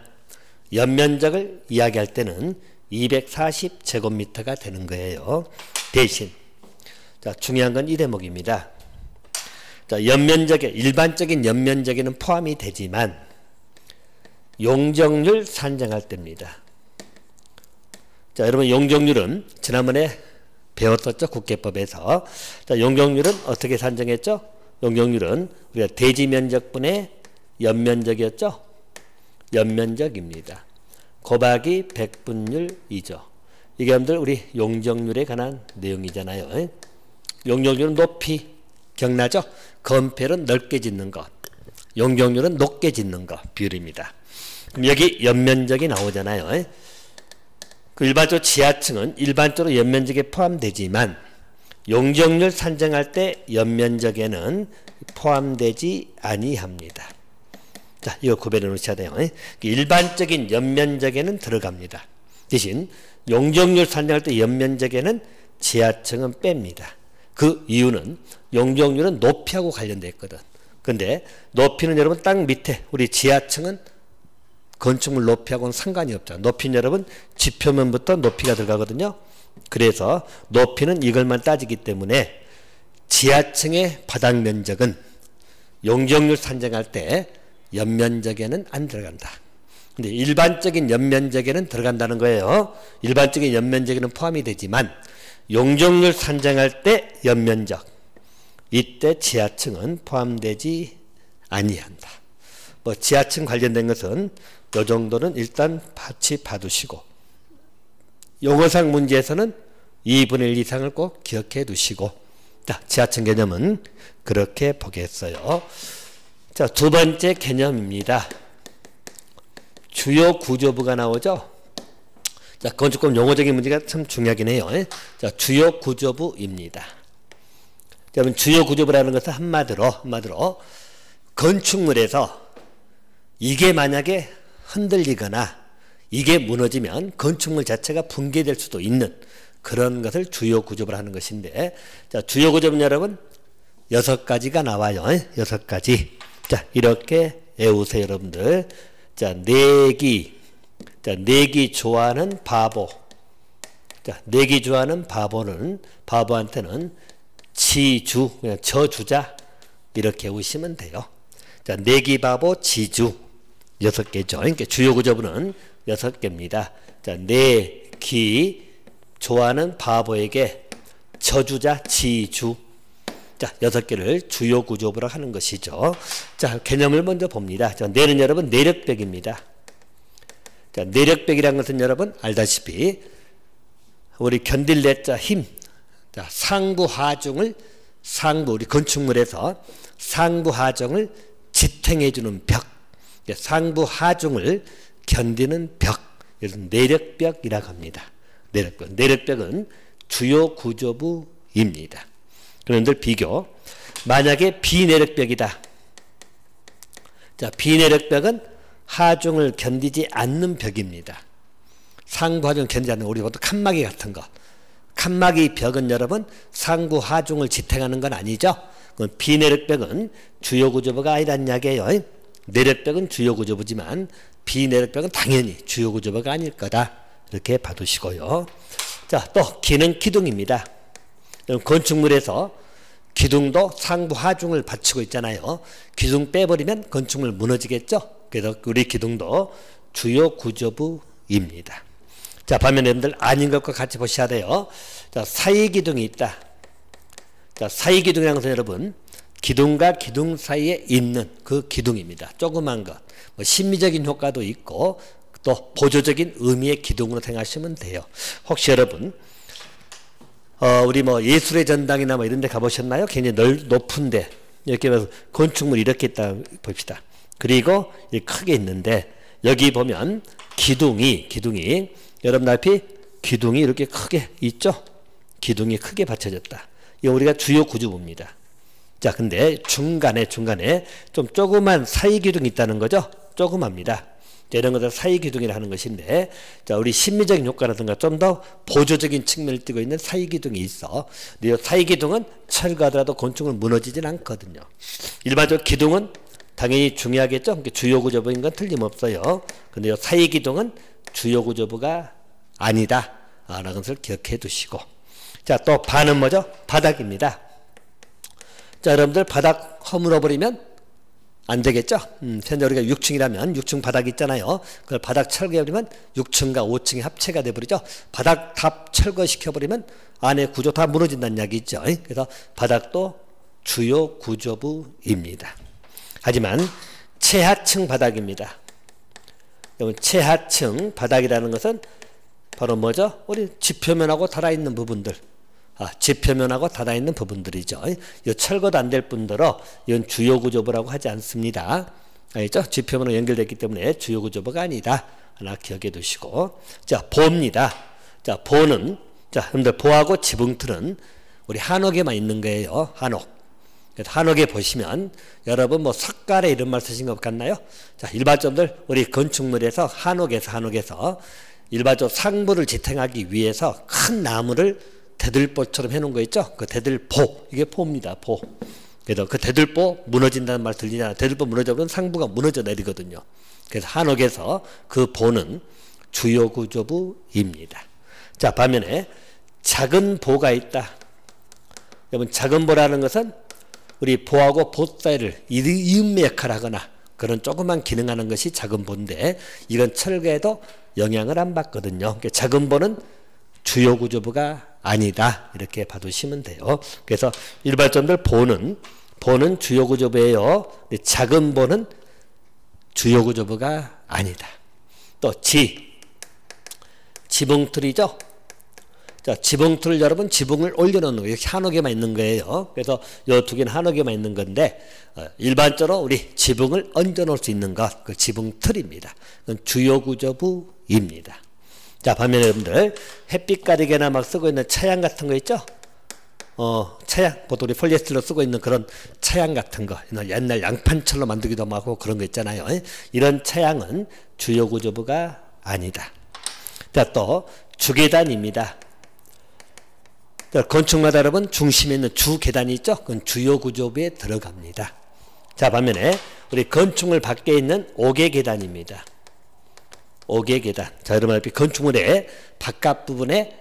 연면적을 이야기할 때는 240제곱미터가 되는 거예요. 대신 자, 중요한 건 이 대목입니다. 자, 일반적인 연면적에는 포함이 되지만 용적률 산정할 때입니다. 자, 여러분 용적률은 지난번에 배웠었죠? 국계법에서. 자, 용적률은 어떻게 산정했죠? 용적률은 우리가 대지면적분의 연면적이었죠? 연면적입니다. 곱하기 백분율이죠. 이게 여러분들 우리 용적률에 관한 내용이잖아요. 용적률은 높이 기억나죠? 건폐율은 넓게 짓는 것, 용적률은 높게 짓는 것 비율입니다. 그럼 여기 연면적이 나오잖아요. 그 일반적으로 지하층은 일반적으로 연면적에 포함되지만 용적률 산정할 때 연면적에는 포함되지 아니합니다. 자, 이거 구별해 놓으셔야 돼요. 일반적인 연면적에는 들어갑니다. 대신 용적률 산정할 때 연면적에는 지하층은 뺍니다. 그 이유는 용적률은 높이하고 관련되어 있거든. 근데 높이는 여러분 땅 밑에 우리 지하층은 건축물 높이하고는 상관이 없죠. 높이는 여러분 지표면부터 높이가 들어가거든요. 그래서 높이는 이걸만 따지기 때문에 지하층의 바닥 면적은 용적률 산정할 때 연면적에는 안 들어간다. 근데 일반적인 연면적에는 들어간다는 거예요. 일반적인 연면적에는 포함이 되지만 용적률 산정할 때 연면적, 이때 지하층은 포함되지 아니한다. 뭐 지하층 관련된 것은 요 정도는 일단 같이 봐두시고 용어상 문제에서는 2분의 1 이상을 꼭 기억해 두시고 자, 지하층 개념은 그렇게 보겠어요. 자, 두 번째 개념입니다. 주요 구조부가 나오죠. 자, 그건 조금 용어적인 문제가 참 중요하긴 해요. 자, 주요 구조부입니다. 여러분, 주요 구조부라는 것은 한마디로 건축물에서 이게 만약에 흔들리거나 이게 무너지면 건축물 자체가 붕괴될 수도 있는 그런 것을 주요 구조부를 하는 것인데, 자, 주요 구조부는 여러분 6가지가 나와요. 6가지. 자, 이렇게 외우세요, 여러분들. 자, 내기. 자, 내기 좋아하는 바보. 자, 내기 좋아하는 바보한테는 지주, 그냥 저주자 이렇게 외우시면 돼요. 자, 내기 바보 지주 6개죠. 그러니까 주요 구조부는 6개입니다. 자, 내기 좋아하는 바보에게 저주자 지주. 자, 6개를 주요 구조부로 하는 것이죠. 자, 개념을 먼저 봅니다. 자, 내는 여러분 내력벽입니다. 자, 내력벽이라는 것은 여러분 알다시피 우리 견딜 내자 힘. 자, 우리 건축물에서 상부 하중을 지탱해주는 벽. 상부 하중을 견디는 벽. 이것은 내력벽이라고 합니다. 내력벽은 주요 구조부입니다. 그런데 비교. 만약에 비내력벽이다. 자, 비내력벽은 하중을 견디지 않는 벽입니다. 상부 하중을 견디지 않는, 우리 보통 칸막이 같은 거. 칸막이 벽은 여러분 상부 하중을 지탱하는 건 아니죠. 그건 비내력벽은 주요 구조부가 아니란 이야기예요. 내력벽은 주요 구조부지만 비내력벽은 당연히 주요 구조부가 아닐 거다. 이렇게 봐두시고요. 자, 또 기둥입니다. 건축물에서 기둥도 상부 하중을 받치고 있잖아요. 기둥 빼버리면 건축물 무너지겠죠. 그래서 우리 기둥도 주요 구조부입니다. 자, 반면에 여러분들 아닌 것과 같이 보셔야 돼요. 자, 사이기둥이 있다. 자, 사이기둥이라는 것은 여러분 기둥과 기둥 사이에 있는 그 기둥입니다. 조그만 것. 뭐 심미적인 효과도 있고 또 보조적인 의미의 기둥으로 생각하시면 돼요. 혹시 여러분 우리 뭐 예술의 전당이나 뭐 이런 데 가보셨나요? 굉장히 높은데 이렇게 건축물이 이렇게 있다 봅시다. 그리고 크게 있는데 여기 보면 기둥이 여러분 앞에 기둥이 이렇게 크게 있죠? 기둥이 크게 받쳐졌다. 이거 우리가 주요 구조부입니다. 자, 근데 중간에 좀 조그만 사이 기둥이 있다는 거죠? 조그맣니다. 자, 이런 것을 사이 기둥이라 하는 것인데, 자, 우리 심미적인 효과라든가 좀 더 보조적인 측면을 띠고 있는 사이 기둥이 있어. 근데 이 사이 기둥은 철거하더라도 건축은 무너지진 않거든요. 일반적으로 기둥은 당연히 중요하겠죠? 주요 구조부인 건 틀림없어요. 근데 이 사이 기둥은 주요 구조부가 아니다. 라는 것을 기억해 두시고. 자, 또 반은 뭐죠? 바닥입니다. 자, 여러분들 바닥 허물어버리면 안 되겠죠? 현재 우리가 6층이라면 6층 바닥 있잖아요. 그걸 바닥 철거해버리면 6층과 5층이 합체가 돼버리죠. 바닥 다 철거시켜버리면 안에 구조 다 무너진다는 이야기 있죠. 그래서 바닥도 주요 구조부입니다. 하지만 최하층 바닥입니다. 여러분, 최하층 바닥이라는 것은 바로 뭐죠? 우리 지표면하고 달아있는 부분들. 지표면하고 닿아있는 부분들이죠. 이 철거도 안 될 뿐더러 이건 주요 구조부라고 하지 않습니다. 알겠죠? 지표면으로 연결됐기 때문에 주요 구조부가 아니다. 하나 기억해 두시고. 자, 보입니다. 자, 보는, 자, 여러분들 보하고 지붕틀은 우리 한옥에만 있는 거예요. 한옥. 한옥에 보시면 여러분 뭐 석가래 이런 말 쓰신 것 같나요? 자, 일반적들 우리 건축물에서 한옥에서 일반적으로 상부를 지탱하기 위해서 큰 나무를 대들보처럼 해놓은 거 있죠? 그 대들보, 이게 보입니다. 보. 그래서 그 대들보 무너진다는 말 들리잖아요. 대들보 무너져버리면 상부가 무너져 내리거든요. 그래서 한옥에서 그 보는 주요 구조부입니다. 자, 반면에 작은 보가 있다. 여러분, 작은 보라는 것은 우리 보하고 보 사이를 이음매 역할을 하거나 그런 조그만 기능하는 것이 작은 보인데 이건 철거에도 영향을 안 받거든요. 그러니까 작은 보는 주요 구조부가 아니다. 이렇게 봐두시면 돼요. 그래서 일반적들 보는 주요 구조부예요. 작은 보는 주요 구조부가 아니다. 또 지붕틀이죠. 자, 지붕틀을 여러분 지붕을 올려놓는 거예요. 한옥에만 있는 거예요. 그래서 요 두 개는 한옥에만 있는 건데 일반적으로 우리 지붕을 얹어 놓을 수 있는 것, 그 지붕틀입니다. 그건 주요 구조부입니다. 자, 반면에 여러분들 햇빛 가리개나 막 쓰고 있는 차양 같은 거 있죠? 차양, 보통 우리 폴리에스테르로 쓰고 있는 그런 차양 같은 거, 옛날 양판철로 만들기도 하고 그런 거 있잖아요. 이런 차양은 주요 구조부가 아니다. 자, 또 주계단입니다. 자, 건축마다 여러분 중심에 있는 주계단이 있죠? 그건 주요 구조부에 들어갑니다. 자, 반면에 우리 건축물 밖에 있는 옥외계단입니다. 옥외계단. 자, 여러분 건축물의 바깥 부분에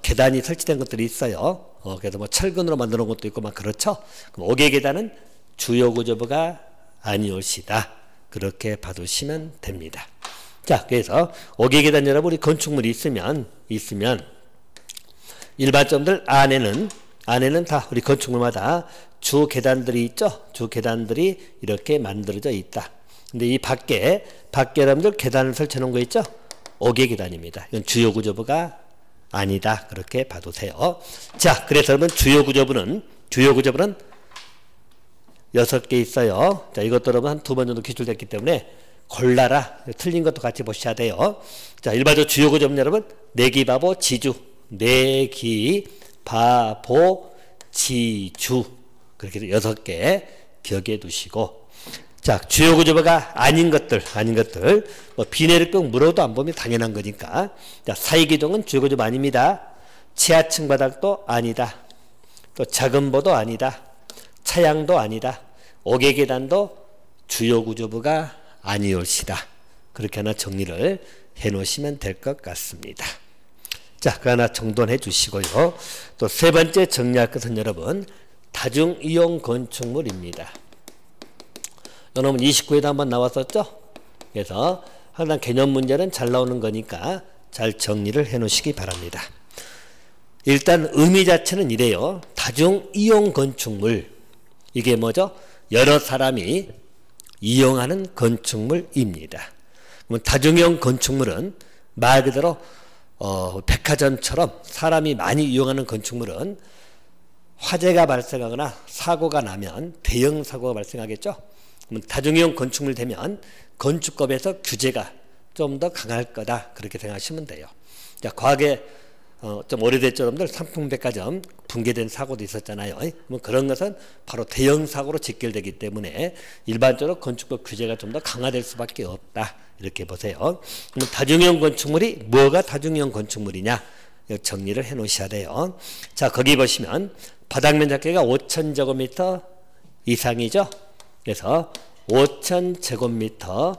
계단이 설치된 것들이 있어요. 그래서 뭐 철근으로 만들어 놓은 것도 있고 막 그렇죠. 그럼 옥외계단은 주요 구조부가 아니올시다. 그렇게 봐두시면 됩니다. 자, 그래서 옥외계단 여러분 우리 건축물이 있으면 일반점들 안에는 다 우리 건축물마다 주 계단들이 있죠. 주 계단들이 이렇게 만들어져 있다. 근데 이 밖에 여러분들 계단을 설치해 놓은 거 있죠. 옥외계단입니다. 이건 주요 구조부가 아니다. 그렇게 봐두세요. 자, 그래서 여러분 주요 구조부는 6개 있어요. 자, 이것도 여러분 한 2번 정도 기출됐기 때문에 골라라. 틀린 것도 같이 보셔야 돼요. 자, 일반적으로 주요 구조부는 여러분 내기, 바보, 지주. 내기, 바보, 지주. 그렇게 6개 기억해 두시고. 자, 주요 구조부가 아닌 것들, 뭐 비 내릴 병 물어도 안 보면 당연한 거니까. 자, 사이기둥은 주요 구조부 아닙니다. 지하층 바닥도 아니다. 또 작은보도 아니다. 차양도 아니다. 옥외계단도 주요 구조부가 아니올시다. 그렇게 하나 정리를 해 놓으시면 될 것 같습니다. 자, 그 하나 정돈해 주시고요. 또 세 번째 정리할 것은 여러분 다중이용 건축물입니다. 여러분 29회도 한번 나왔었죠? 그래서 항상 개념 문제는 잘 나오는 거니까 잘 정리를 해 놓으시기 바랍니다. 일단 의미 자체는 이래요. 다중이용 건축물. 이게 뭐죠? 여러 사람이 이용하는 건축물입니다. 그럼 다중이용 건축물은 말 그대로 백화점처럼 사람이 많이 이용하는 건축물은 화재가 발생하거나 사고가 나면 대형 사고가 발생하겠죠. 다중이용 건축물 되면 건축법에서 규제가 좀 더 강할 거다. 그렇게 생각하시면 돼요. 자, 과거에 좀 오래됐죠, 여러분들. 삼풍백화점 붕괴된 사고도 있었잖아요. 뭐 그런 것은 바로 대형 사고로 직결되기 때문에 일반적으로 건축법 규제가 좀 더 강화될 수밖에 없다. 이렇게 보세요. 그럼 다중이용 건축물이 뭐가 다중이용 건축물이냐? 정리를 해 놓으셔야 돼요. 자, 거기 보시면 바닥면 잡기가 5,000제곱미터 이상이죠. 그래서 5,000제곱미터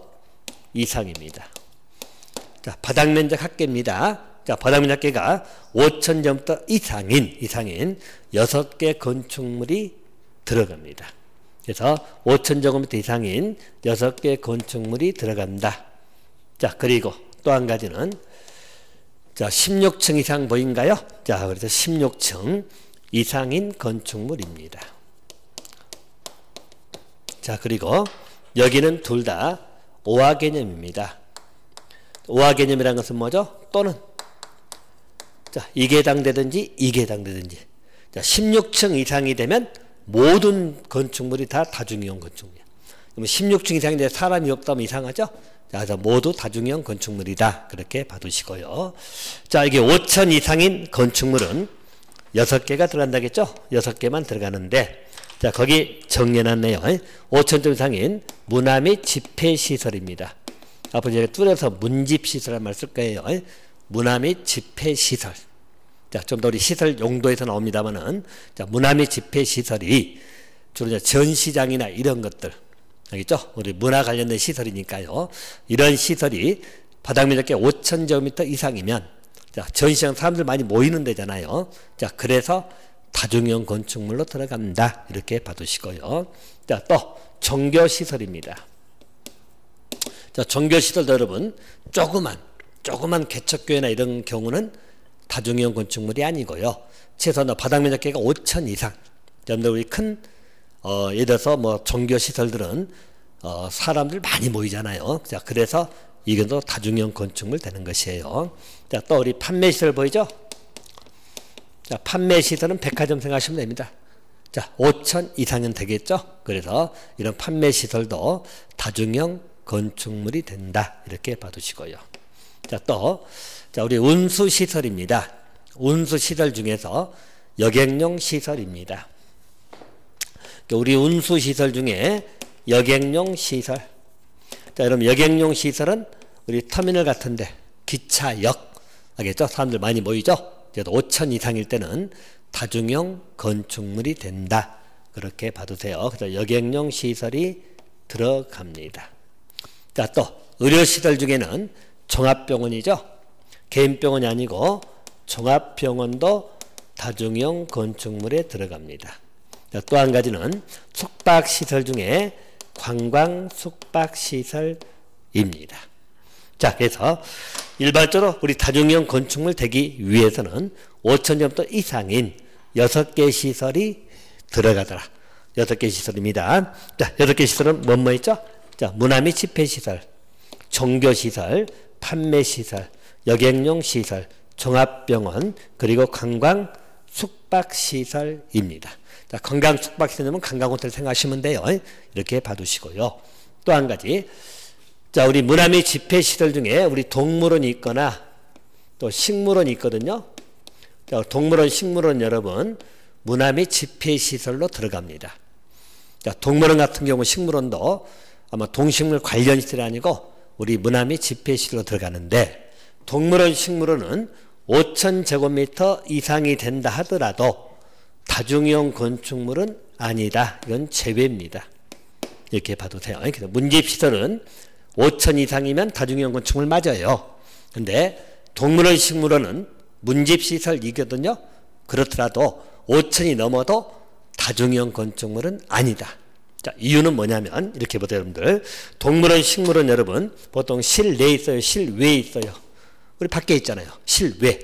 이상입니다. 자, 바닥면적 합계입니다. 자, 바닥면 합계가 5,000제곱미터 이상인 6개 건축물이 들어갑니다. 그래서 5,000제곱미터 이상인 6개 건축물이 들어간다. 자, 그리고 또 한 가지는 자, 16층 이상 보인가요? 자, 그래서 16층 이상인 건축물입니다. 자, 그리고 여기는 둘 다 오화 개념입니다. 오화 개념이라는 것은 뭐죠? 또는 자, 이게 해당되든지 이게 해당되든지. 자, 16층 이상이 되면 모든 건축물이 다 다중이용 건축물이야. 그러면 16층 이상인데 사람이 없다면 이상하죠? 자, 그래서 모두 다중이용 건축물이다. 그렇게 봐두시고요. 자, 이게 5,000 이상인 건축물은 6개가 들어간다겠죠? 6개만 들어가는데, 자, 거기 정리해놨네요. 5,000점 이상인 문화 및 집회시설입니다. 앞으로 제가 줄여서 문집시설이라는 말 쓸 거예요. 문화 및 집회시설. 자, 좀 더 우리 시설 용도에서 나옵니다만은, 자, 문화 및 집회시설이 주로 이제 전시장이나 이런 것들, 알겠죠? 우리 문화 관련된 시설이니까요. 이런 시설이 바닥면적이 5,000제곱미터 이상이면, 자, 전시장 사람들 많이 모이는 데잖아요. 자, 그래서 다중이용 건축물로 들어간다. 이렇게 봐두시고요. 자, 또 종교시설입니다. 자, 종교시설도 여러분 조그만 개척교회나 이런 경우는 다중이용 건축물이 아니고요. 최소한 바닥면적계가 5,000 이상. 여러분들 우리 큰 예를 들어서 뭐 종교시설들은 사람들 많이 모이잖아요. 자, 그래서 이것도 다중이용 건축물 되는 것이에요. 자, 또 우리 판매시설 보이죠? 자, 판매 시설은 백화점 생각하시면 됩니다. 자, 5천 이상은 되겠죠? 그래서 이런 판매 시설도 다중형 건축물이 된다. 이렇게 봐두시고요. 자, 또, 자, 우리 운수 시설입니다. 운수 시설 중에서 여객용 시설입니다. 우리 운수 시설 중에 여객용 시설. 자, 여러분, 여객용 시설은 우리 터미널 같은데, 기차역, 알겠죠? 사람들 많이 모이죠? 5천 이상일 때는 다중형 건축물이 된다. 그렇게 봐두세요. 그래서 여객용 시설이 들어갑니다. 자, 또 의료시설 중에는 종합병원이죠. 개인병원이 아니고 종합병원도 다중형 건축물에 들어갑니다. 자, 또 한 가지는 숙박시설 중에 관광 숙박시설입니다. 자, 그래서 일반적으로 우리 다중형 건축물 되기 위해서는 5,000제곱미터 이상인 6개 시설이 들어가더라. 6개 시설입니다. 자, 6개 시설은 뭐뭐 있죠? 자, 문화 및 집회시설, 종교시설, 판매시설, 여객용 시설, 종합병원, 그리고 관광 숙박시설입니다. 자, 관광 숙박시설이면 관광호텔 생각하시면 돼요. 이렇게 봐두시고요. 또 한 가지. 자, 우리 문화 및 집회시설 중에 우리 동물원이 있거나 또 식물원이 있거든요. 자, 동물원, 식물원 여러분, 문화 및 집회시설로 들어갑니다. 자, 동물원 같은 경우 식물원도 아마 동식물 관련 시설이 아니고 우리 문화 및 집회시설로 들어가는데, 동물원, 식물원은 5,000제곱미터 이상이 된다 하더라도 다중형 건축물은 아니다. 이건 제외입니다. 이렇게 봐도 돼요. 그래서 문집시설은 5,000 이상이면 다중형 건축물 맞아요. 근데 동물원, 식물원은 문집시설이거든요. 그렇더라도 5,000이 넘어도 다중형 건축물은 아니다. 자, 이유는 뭐냐면 이렇게 보세요, 여러분들. 동물원, 식물원 여러분 보통 실내에 있어요, 실외에 있어요? 우리 밖에 있잖아요. 실외.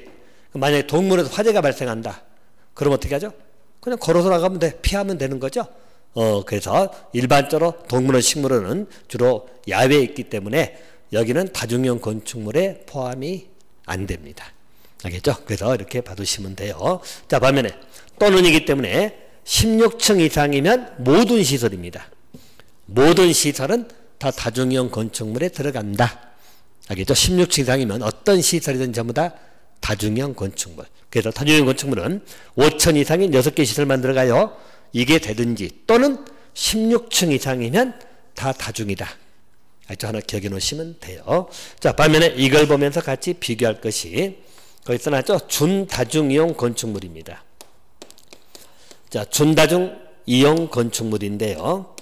만약에 동물원에서 화재가 발생한다. 그럼 어떻게 하죠? 그냥 걸어서 나가면 돼. 피하면 되는 거죠. 그래서 일반적으로 동물원, 식물원은 주로 야외에 있기 때문에 여기는 다중형 건축물에 포함이 안 됩니다. 알겠죠? 그래서 이렇게 봐두시면 돼요. 자, 반면에 또는이기 때문에 16층 이상이면 모든 시설입니다. 모든 시설은 다 다중형 건축물에 들어간다. 알겠죠? 16층 이상이면 어떤 시설이든 전부 다 다중형 건축물. 그래서 다중형 건축물은 5,000 이상인 6개 시설만 들어가요. 이게 되든지 또는 16층 이상이면 다 다중이다. 알죠? 하나 기억해 놓으시면 돼요. 자, 반면에 이걸 보면서 같이 비교할 것이 거기 써놨죠? 준다중 이용 건축물입니다. 자, 준다중 이용 건축물인데요.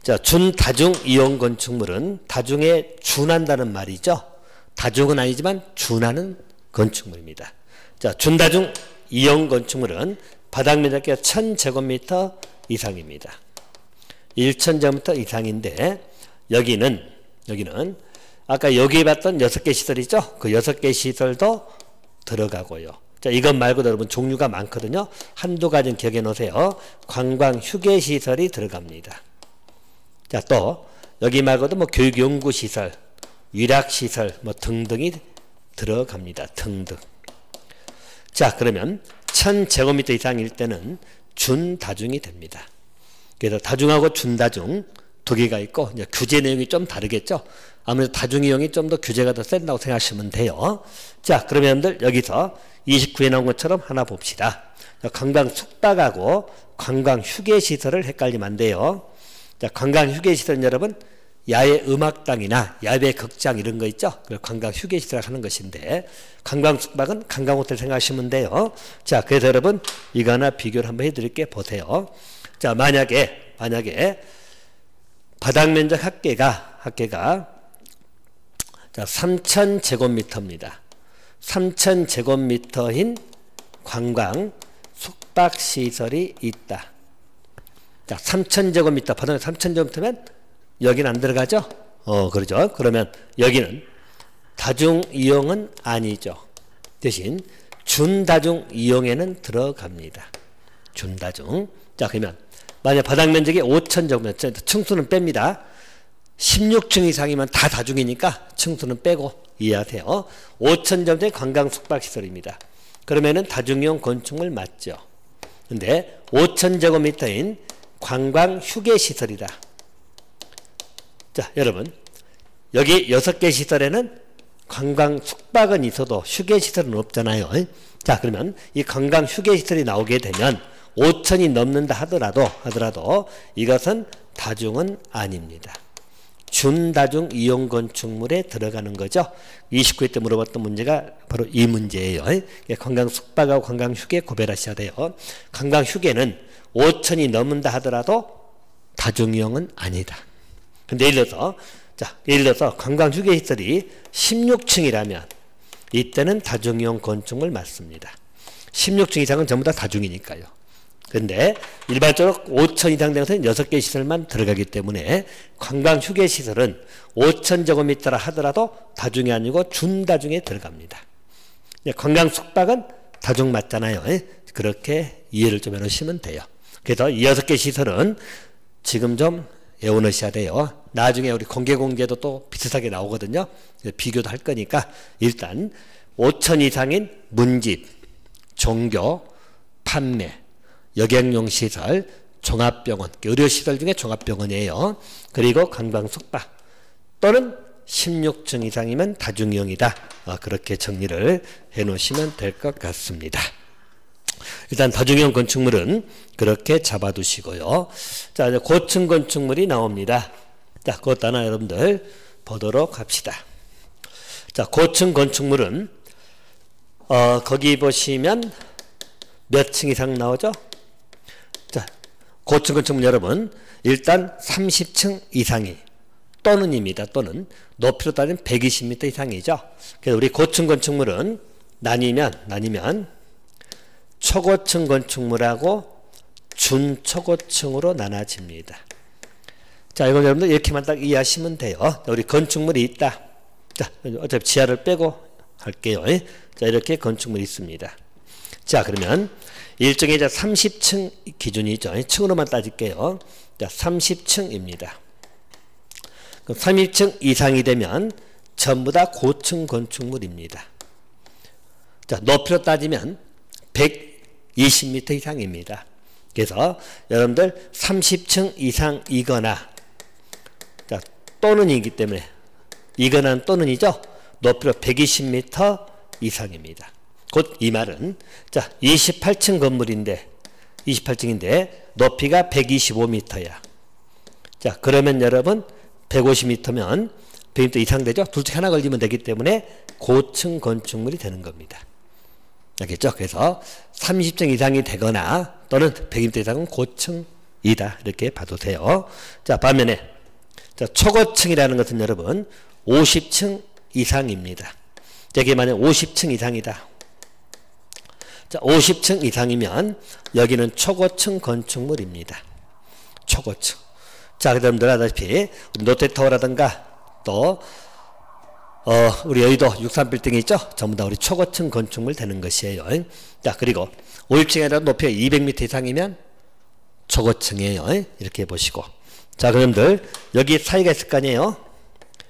자, 준다중 이용 건축물은 다중에 준한다는 말이죠. 다중은 아니지만 준하는 건축물입니다. 자, 준다중 이용 건축물은 바닥 면적이 1,000제곱미터 이상입니다. 1,000제곱미터 이상인데 여기는 아까 여기 봤던 6개 시설이죠. 그 6개 시설도 들어가고요. 자, 이것 말고도 여러분 종류가 많거든요. 한두 가지는 기억해 놓으세요. 관광 휴게 시설이 들어갑니다. 자, 또 여기 말고도 뭐 교육 연구 시설, 위락 시설 뭐 등등이 들어갑니다. 등등. 자, 그러면 1,000제곱미터 이상일 때는 준다중이 됩니다. 그래서 다중하고 준다중 두 개가 있고 이제 규제 내용이 좀 다르겠죠. 아무래도 다중이용이 좀 더 규제가 더 센다고 생각하시면 돼요. 자, 그러면 여러분들 여기서 29에 나온 것처럼 하나 봅시다. 관광 숙박하고 관광 휴게시설을 헷갈리면 안 돼요. 자, 관광 휴게시설은 여러분 야외 음악당이나 야외 극장 이런 거 있죠. 그걸 관광 휴게시설 하는 것인데 관광 숙박은 관광호텔 생각하시면 돼요. 자, 그래서 여러분 이거 하나 비교를 한번 해드릴게 보세요. 자, 만약에 바닥 면적 합계가 자, 3,000제곱미터입니다. 3,000제곱미터인 관광 숙박시설이 있다. 자, 3,000제곱미터, 바닥에 3,000제곱미터면 여기는 안 들어가죠? 그러죠. 그러면 여기는 다중 이용은 아니죠. 대신 준다중 이용에는 들어갑니다. 준다중. 자, 그러면 만약 바닥 면적이 5,000제곱미터, 층수는 뺍니다. 16층 이상이면 다 다중이니까 층수는 빼고 이해하세요. 5,000제곱미터의 관광 숙박시설입니다. 그러면은 다중이용 건축물 맞죠. 근데 5,000제곱미터인 관광 휴게시설이다. 자, 여러분. 여기 6개 시설에는 관광 숙박은 있어도 휴게시설은 없잖아요. 자, 그러면 이 관광 휴게시설이 나오게 되면 5,000이 넘는다 하더라도 이것은 다중은 아닙니다. 준다중 이용 건축물에 들어가는 거죠. 29회 때 물어봤던 문제가 바로 이 문제예요. 관광 숙박하고 관광 휴게 구별하셔야 돼요. 관광 휴게는 5,000이 넘는다 하더라도 다중 이용은 아니다. 근데 예를 들어서 관광 휴게 시설이 16층이라면 이때는 다중 이용 건축물 맞습니다. 16층 이상은 전부 다 다중이니까요. 근데 일반적으로 5,000 이상 되는 것은 6개 시설만 들어가기 때문에 관광 휴게 시설은 5,000제곱미터라 하더라도 다중이 아니고 준다중에 들어갑니다. 관광 숙박은 다중 맞잖아요. 그렇게 이해를 좀 해놓으시면 돼요. 그래서 이 6개 시설은 지금 좀 외워놓으셔야 돼요. 나중에 우리 공개공제도 또 비슷하게 나오거든요. 비교도 할 거니까 일단 5,000 이상인 문집, 종교, 판매, 여객용 시설, 종합병원, 의료시설 중에 종합병원이에요. 그리고 관광 숙박 또는 16층 이상이면 다중이용이다. 그렇게 정리를 해놓으시면 될 것 같습니다. 일단 다중이용 건축물은 그렇게 잡아두시고요. 자, 이제 고층 건축물이 나옵니다. 자, 그것 하나 여러분들 보도록 합시다. 자, 고층 건축물은 거기 보시면 몇 층 이상 나오죠? 자, 고층 건축물 여러분 일단 30층 이상이 또는입니다. 또는 높이로 따지면 120m 이상이죠. 그래서 우리 고층 건축물은 나뉘면 초고층 건축물하고 준초고층으로 나눠집니다. 자, 이건 여러분들 이렇게만 딱 이해하시면 돼요. 우리 건축물이 있다. 자, 어차피 지하를 빼고 할게요. 자, 이렇게 건축물이 있습니다. 자, 그러면 일종의 이제 30층 기준이죠. 층으로만 따질게요. 자, 30층입니다. 그럼 30층 이상이 되면 전부 다 고층 건축물입니다. 자, 높이로 따지면 120m 이상입니다. 그래서 여러분들 30층 이상이거나 자, 또는이기 때문에 이거는 또는이죠. 높이로 120m 이상입니다. 곧 이 말은 자 28층 건물인데 28층인데 높이가 125m야. 자, 그러면 여러분 150m면 100m 이상 되죠. 둘 중에 하나 걸리면 되기 때문에 고층 건축물이 되는 겁니다. 알겠죠? 그래서 30층 이상이 되거나 또는 100m 이상은 고층이다. 이렇게 봐도 돼요. 자, 반면에 자, 초고층이라는 것은 여러분 50층 이상입니다. 여기 만약 50층 이상이다. 자, 50층 이상이면 여기는 초고층 건축물입니다. 초고층. 자, 여러분들 아다시피 롯데타워라든가 또 우리 여의도 63빌딩이 있죠? 전부 다 우리 초고층 건축물 되는 것이에요. 자, 그리고 50층이라도 높이가 200m 이상이면 초고층이에요. 이렇게 보시고. 자, 그럼들 여기 사이가 있을 거 아니에요?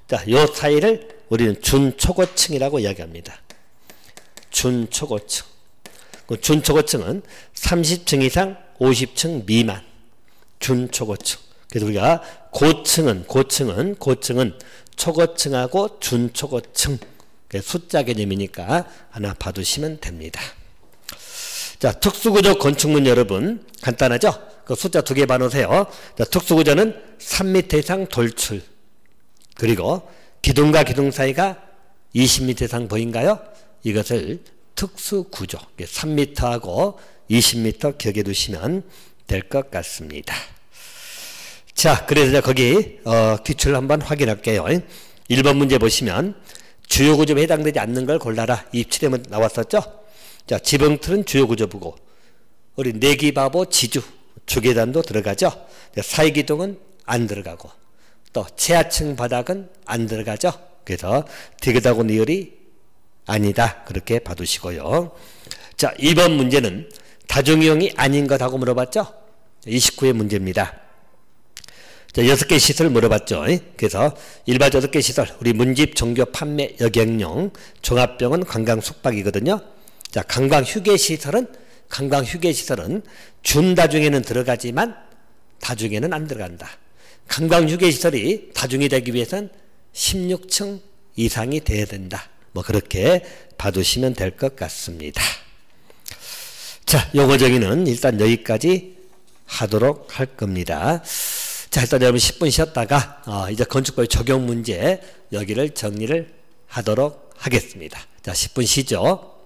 자, 요 사이를 우리는 준초고층이라고 이야기합니다. 준초고층. 그 준초고층은 30층 이상 50층 미만. 준초고층. 그래서 우리가 고층은 초고층하고 준초고층 숫자 개념이니까 하나 봐두시면 됩니다. 자, 특수구조 건축물 여러분 간단하죠? 그 숫자 2개 봐놓으세요. 자, 특수구조는 3m 이상 돌출 그리고 기둥과 기둥 사이가 20m 이상 보인가요? 이것을 특수구조 3m하고 20m 기억해 두시면 될 것 같습니다. 자, 그래서 거기 기출 한번 확인할게요. 1번 문제 보시면 주요 구조에 해당되지 않는 걸 골라라. 27회면 나왔었죠? 자, 지붕틀은 주요 구조부고 우리 내기바보 지주 주계단도 들어가죠. 사이기둥은 안 들어가고 또 지하층 바닥은 안 들어가죠. 그래서 디귿하고 니을이 아니다. 그렇게 봐두시고요. 자, 2번 문제는 다중이용이 아닌 것하고 물어봤죠. 29회 문제입니다. 자, 6개 시설 물어봤죠. 그래서 일반 6개 시설 우리 문집, 종교, 판매, 여객용, 종합병원, 관광, 숙박이거든요. 자, 관광휴게시설은 준다중에는 들어가지만 다중에는 안 들어간다. 관광휴게시설이 다중이 되기 위해서는 16층 이상이 돼야 된다. 뭐 그렇게 봐두시면 될 것 같습니다. 자, 요거 정의는 일단 여기까지 하도록 할 겁니다. 자, 일단 여러분 10분 쉬었다가 이제 건축법의 적용 문제 여기를 정리를 하도록 하겠습니다. 자, 10분 쉬죠.